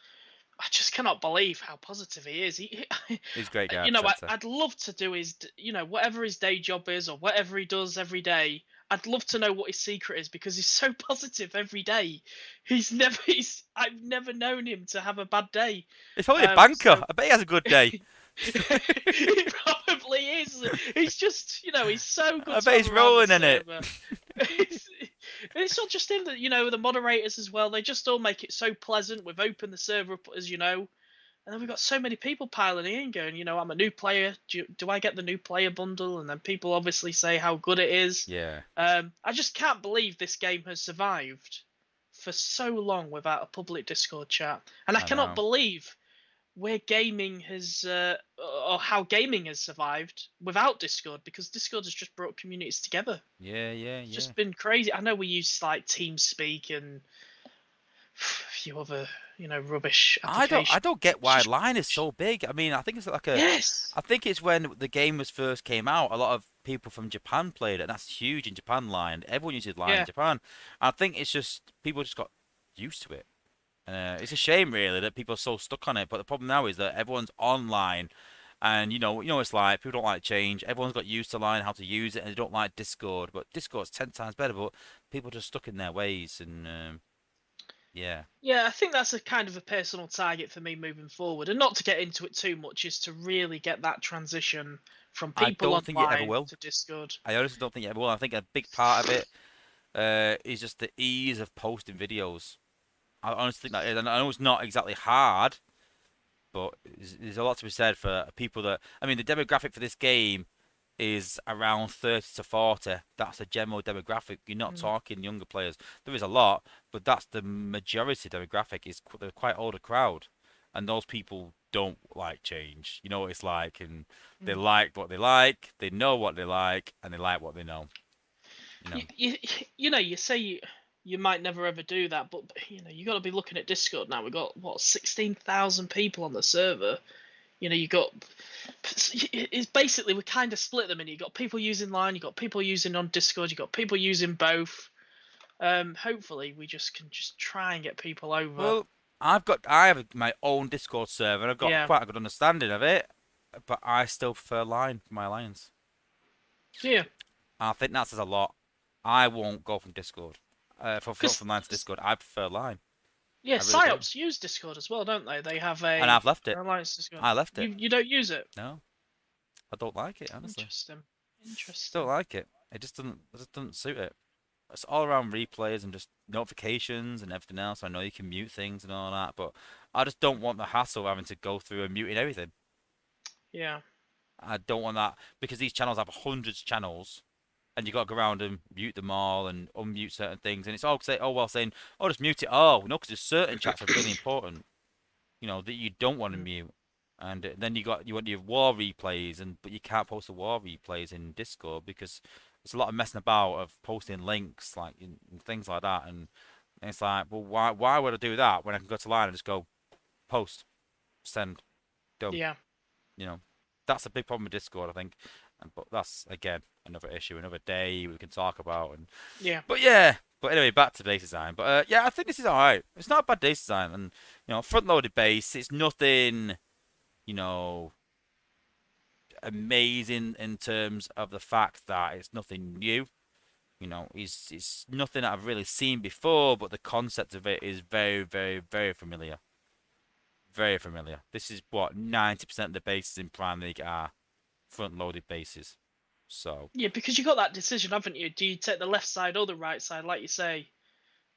I just cannot believe how positive he is. He's a great guy, You know, presenter. I'd love to do his, whatever his day job is or whatever he does every day. I'd love to know what his secret is because he's so positive every day. I've never known him to have a bad day. He's probably a banker. So I bet he has a good day. he probably is. He's just, he's so good I to bet have he's around the rolling in it. server. it's, it's not just him that, the moderators as well. They just all make it so pleasant. We've opened the server up, as you know, and then we've got so many people piling in, going, I'm a new player. Do I get the new player bundle? And then people obviously say how good it is. Yeah, I just can't believe this game has survived for so long without a public Discord chat, and I I cannot know. believe where gaming has or how gaming has survived without Discord, because Discord has just brought communities together. Yeah, yeah, It's yeah. just been crazy. I know we use like TeamSpeak and a few other rubbish I applications. don't get It's why just line is so big. I mean, I think it's like a, yes, I think it's when the game was first came out. A lot of people from Japan played it, and that's huge in Japan. Line, everyone uses line in yeah, Japan. I think it's just people just got used to it. It's a shame, really, that people are so stuck on it. But the problem now is that everyone's online, and you know, it's like people don't like change. Everyone's got used to line, how to use it, and they don't like Discord. But Discord's 10 times better. But people are just stuck in their ways, and yeah, yeah. I think that's a kind of a personal target for me moving forward, and not to get into it too much, is to really get that transition from I people don't think it ever online will. to Discord. I honestly don't think it ever will. I think a big part of it is just the ease of posting videos. I honestly think that is, and I know it's not exactly hard, but there's a lot to be said for people that. I mean, the demographic for this game is around 30 to 40. That's a general demographic. You're not Mm. talking younger players. There is a lot, but that's the majority demographic. Is they're quite older crowd, and those people don't like change. You know what it's like, and they Mm. like what they like. They know what they like, and they like what they know. You know. You say you might never ever do that, but you got to be looking at Discord now. We've got what 16,000 people on the server. You got it's basically we kind of split them in. You got people using line, you got people using on Discord, you got people using both. Hopefully we just can just try and get people over. Well, I have my own Discord server, and I've got Yeah, quite a good understanding of it, but I still prefer Line for my alliance. yeah, I think that says a lot. I won't go from Discord. From because Line to Discord, I prefer Line. yeah, I really do. psyops use Discord as well, don't they? They have And I've a left it. alliance Discord. I left it. You don't use it. No, I don't like it, honestly. Interesting. Don't Interesting. like it. It just doesn't suit it. It's all around replays and just notifications and everything else. I know you can mute things and all that, but I just don't want the hassle of having to go through and muting everything. Yeah. I don't want that because these channels have hundreds of channels, and you got to go around and mute them all and unmute certain things, and it's all saying, oh, just mute it. Oh, no, because there's certain chats that are really important, that you don't want to Mm. mute, and then you want your war replays, but you can't post the war replays in Discord because there's a lot of messing about of posting links like and things like that, and it's like, well, why would I do that when I can go to line and just go post, send, done. Yeah. You know, that's a big problem with Discord, I think. But that's again another issue, another day we can talk about. Yeah. But yeah, but anyway, back to base design. But yeah, I think this is all right. It's not a bad base design, and front-loaded base. It's nothing, you know, amazing in terms of the fact that it's nothing new. It's nothing that I've really seen before, but the concept of it is very, very, very familiar. Very familiar. This is what 90% of the bases in Prime League are front-loaded bases. So, Yeah, because you got that decision, haven't you? Do you take the left side or the right side, like you say?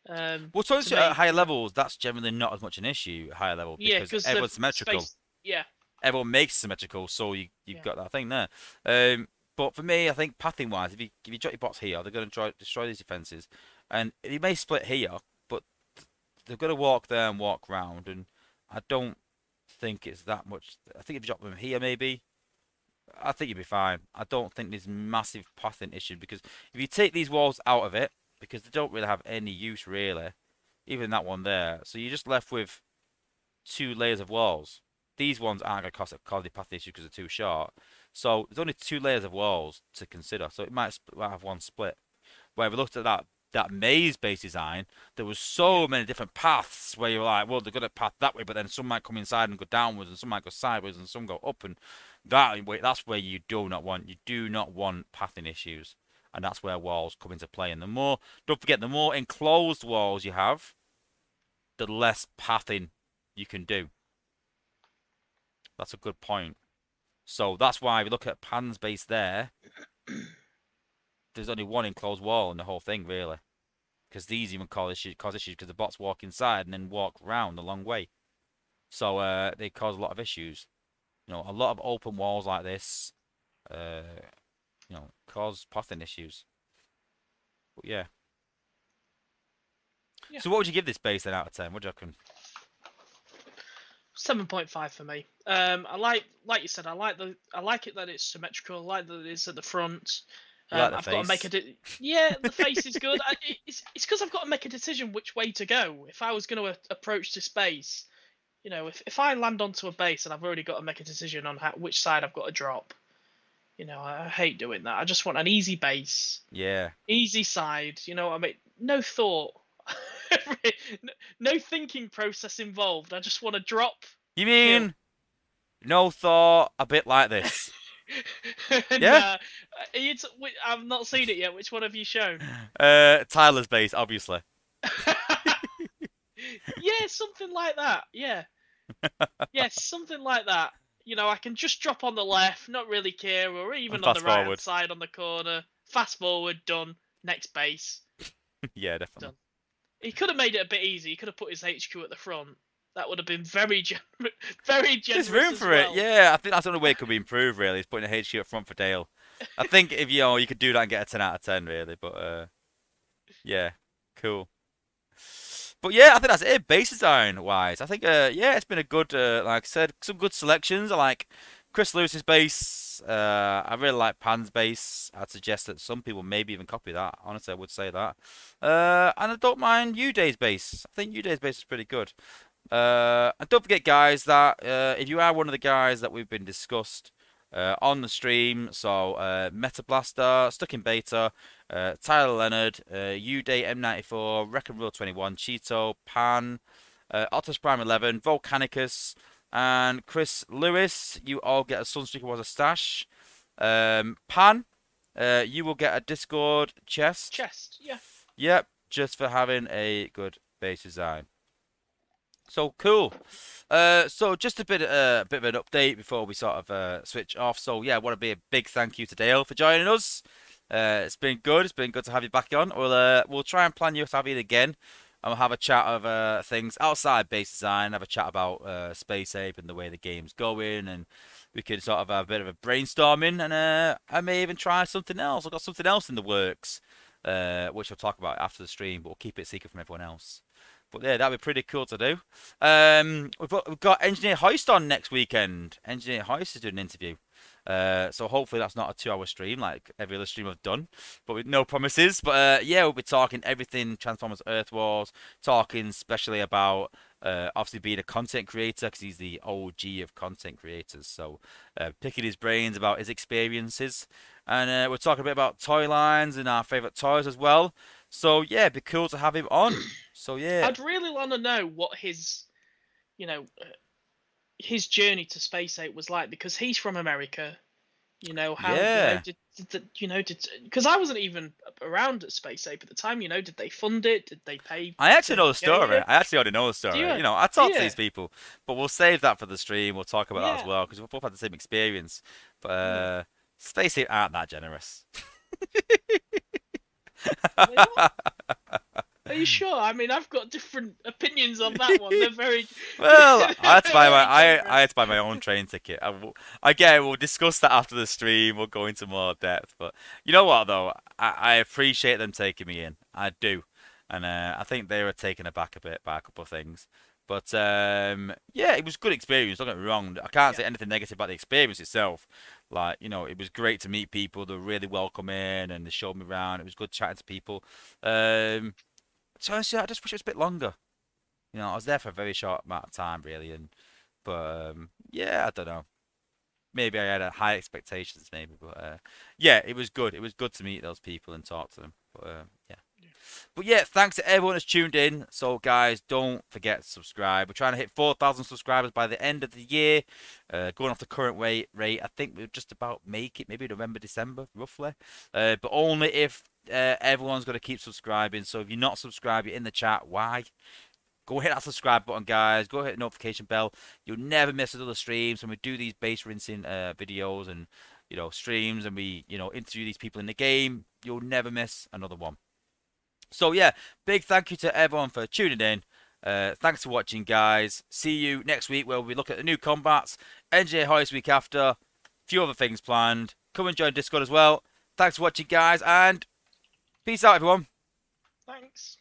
well, so To at make higher levels, that's generally not as much an issue at higher level yeah, because because the everyone's symmetrical. space. Yeah. Everyone makes symmetrical, so you've Yeah. got that thing there. But for me, I think pathing wise, if you drop your bots here, they're going to try to destroy these defenses, and they may split here, but they're going to walk there and walk round, and I don't think it's that much. I think if you drop them here, maybe I think you'll be fine. I don't think there's massive pathing issue because if you take these walls out of it, because they don't really have any use really, even that one there, so you're just left with two layers of walls. These ones aren't going to cause a path issue because they're too short. So there's only two layers of walls to consider. So it might have one split. Where we looked at that that maze-based design, there was so many different paths where you're like, well, they're going to path that way, but then some might come inside and go downwards, and some might go sideways, and some go up, and that's where you do not want pathing issues, and that's where walls come into play. And don't forget, the more enclosed walls you have, the less pathing you can do. That's a good point. So that's why we look at Pan's base there. There's only one enclosed wall in the whole thing, really. Because these even cause issues because the bots walk inside and then walk around a long way. So they cause a lot of issues. A lot of open walls like this, uh, cause pathing issues. But yeah. So what would you give this base then out of 10? What do you reckon? 7.5 for me. I like you said, I like it that it's symmetrical. I like that it's at the front. Like the I've face? got to make the face is good. It's because I've got to make a decision which way to go. If I was going to approach this base, if I land onto a base and I've already got to make a decision on which side I've got to drop, I hate doing that. I just want an easy base. Yeah. Easy side. I mean, no thought. No thinking process involved. I just want to drop. You mean no thought, a bit like this? Yeah? I've not seen it yet. Which one have you shown? Tyler's base, obviously. Yeah, something like that. Yeah. Yeah, something like that. I can just drop on the left, not really care, or even on the right hand side on the corner. Fast forward, done. Next base. Yeah, definitely. Done. He could have made it a bit easy. He could have put his HQ at the front. That would have been very very generous. There's room for it. Yeah, I think that's the only way it could be improved. Really, is putting a HQ up front for Dale. I think if you could do that and get a 10 out of 10, really. But yeah, cool. But yeah, I think that's it. Base design wise, I think it's been a good like I said, some good selections. I like Chris Lewis's base. I really like Pan's base. I'd suggest that some people maybe even copy that. Honestly, I would say that. And I don't mind Uday's base. I think Uday's base is pretty good. And don't forget, guys, that if you are one of the guys that we've been discussed on the stream, so Meta Blaster, Stuck in Beta, Tyler Leonard, Uday M94, Wreck and Roll 21, Cheeto, Pan, Otus Prime 11, Volcanicus, and Chris Lewis, you all get a Sunstreaker was a stash. Pan, you will get a Discord chest. Yeah. Yep, just for having a good base design. So cool. So just a bit of an update before we sort of switch off. So yeah, I want to be a big thank you to Dale for joining us. It's been good. It's been good to have you back on. We'll try and plan you to have you again, and we'll have a chat of things outside base design. Have a chat about Space Ape and the way the game's going, and we can sort of have a bit of a brainstorming. And I may even try something else. I've got something else in the works, which I'll talk about after the stream, but we'll keep it secret from everyone else. But yeah, that'd be pretty cool to do. We've got Engineer Hoist on next weekend. Engineer Hoist is doing an interview. So hopefully that's not a 2-hour stream like every other stream I've done, but with no promises. But yeah, we'll be talking everything Transformers Earth Wars, talking especially about obviously being a content creator because he's the OG of content creators. So picking his brains about his experiences, and we're talking a bit about toy lines and our favourite toys as well. So yeah, it'd be cool to have him on. So yeah, I'd really want to know what his journey to Space 8 was like, because he's from America. How because I wasn't even around at Space 8 at the time. Did they fund it? Did they pay? I actually know the story. I actually already know the story. I talk to these people, but we'll save that for the stream. We'll talk about that as well because we've both had the same experience. But Space 8 aren't that generous. Are you sure? I mean, I've got different opinions on that one. They're very well. I had to buy my own train ticket. Again, we'll discuss that after the stream. We'll go into more depth. But you know what, though, I appreciate them taking me in. I do, and I think they were taken aback a bit by a couple of things. But yeah, it was a good experience. Don't get me wrong. I can't say anything negative about the experience itself. Like, it was great to meet people. They were really welcoming and they showed me around. It was good chatting to people. So honestly, I just wish it was a bit longer. I was there for a very short amount of time, really. But yeah, I don't know. Maybe I had high expectations, maybe. But yeah, it was good. It was good to meet those people and talk to them. But yeah. But yeah, thanks to everyone that's tuned in. So guys, don't forget to subscribe. We're trying to hit 4,000 subscribers by the end of the year. Going off the current rate, I think we'll just about make it, maybe November, December, roughly. But only if everyone's going to keep subscribing. So if you're not subscribed, you're in the chat. Why? Go hit that subscribe button, guys. Go hit the notification bell. You'll never miss another streams when we do these base rinsing videos and streams, and we interview these people in the game. You'll never miss another one. So yeah, big thank you to everyone for tuning in. Thanks for watching, guys. See you next week where we look at the new combats, NJ Hoist week after, a few other things planned. Come and join Discord as well. Thanks for watching, guys, and peace out, everyone. Thanks.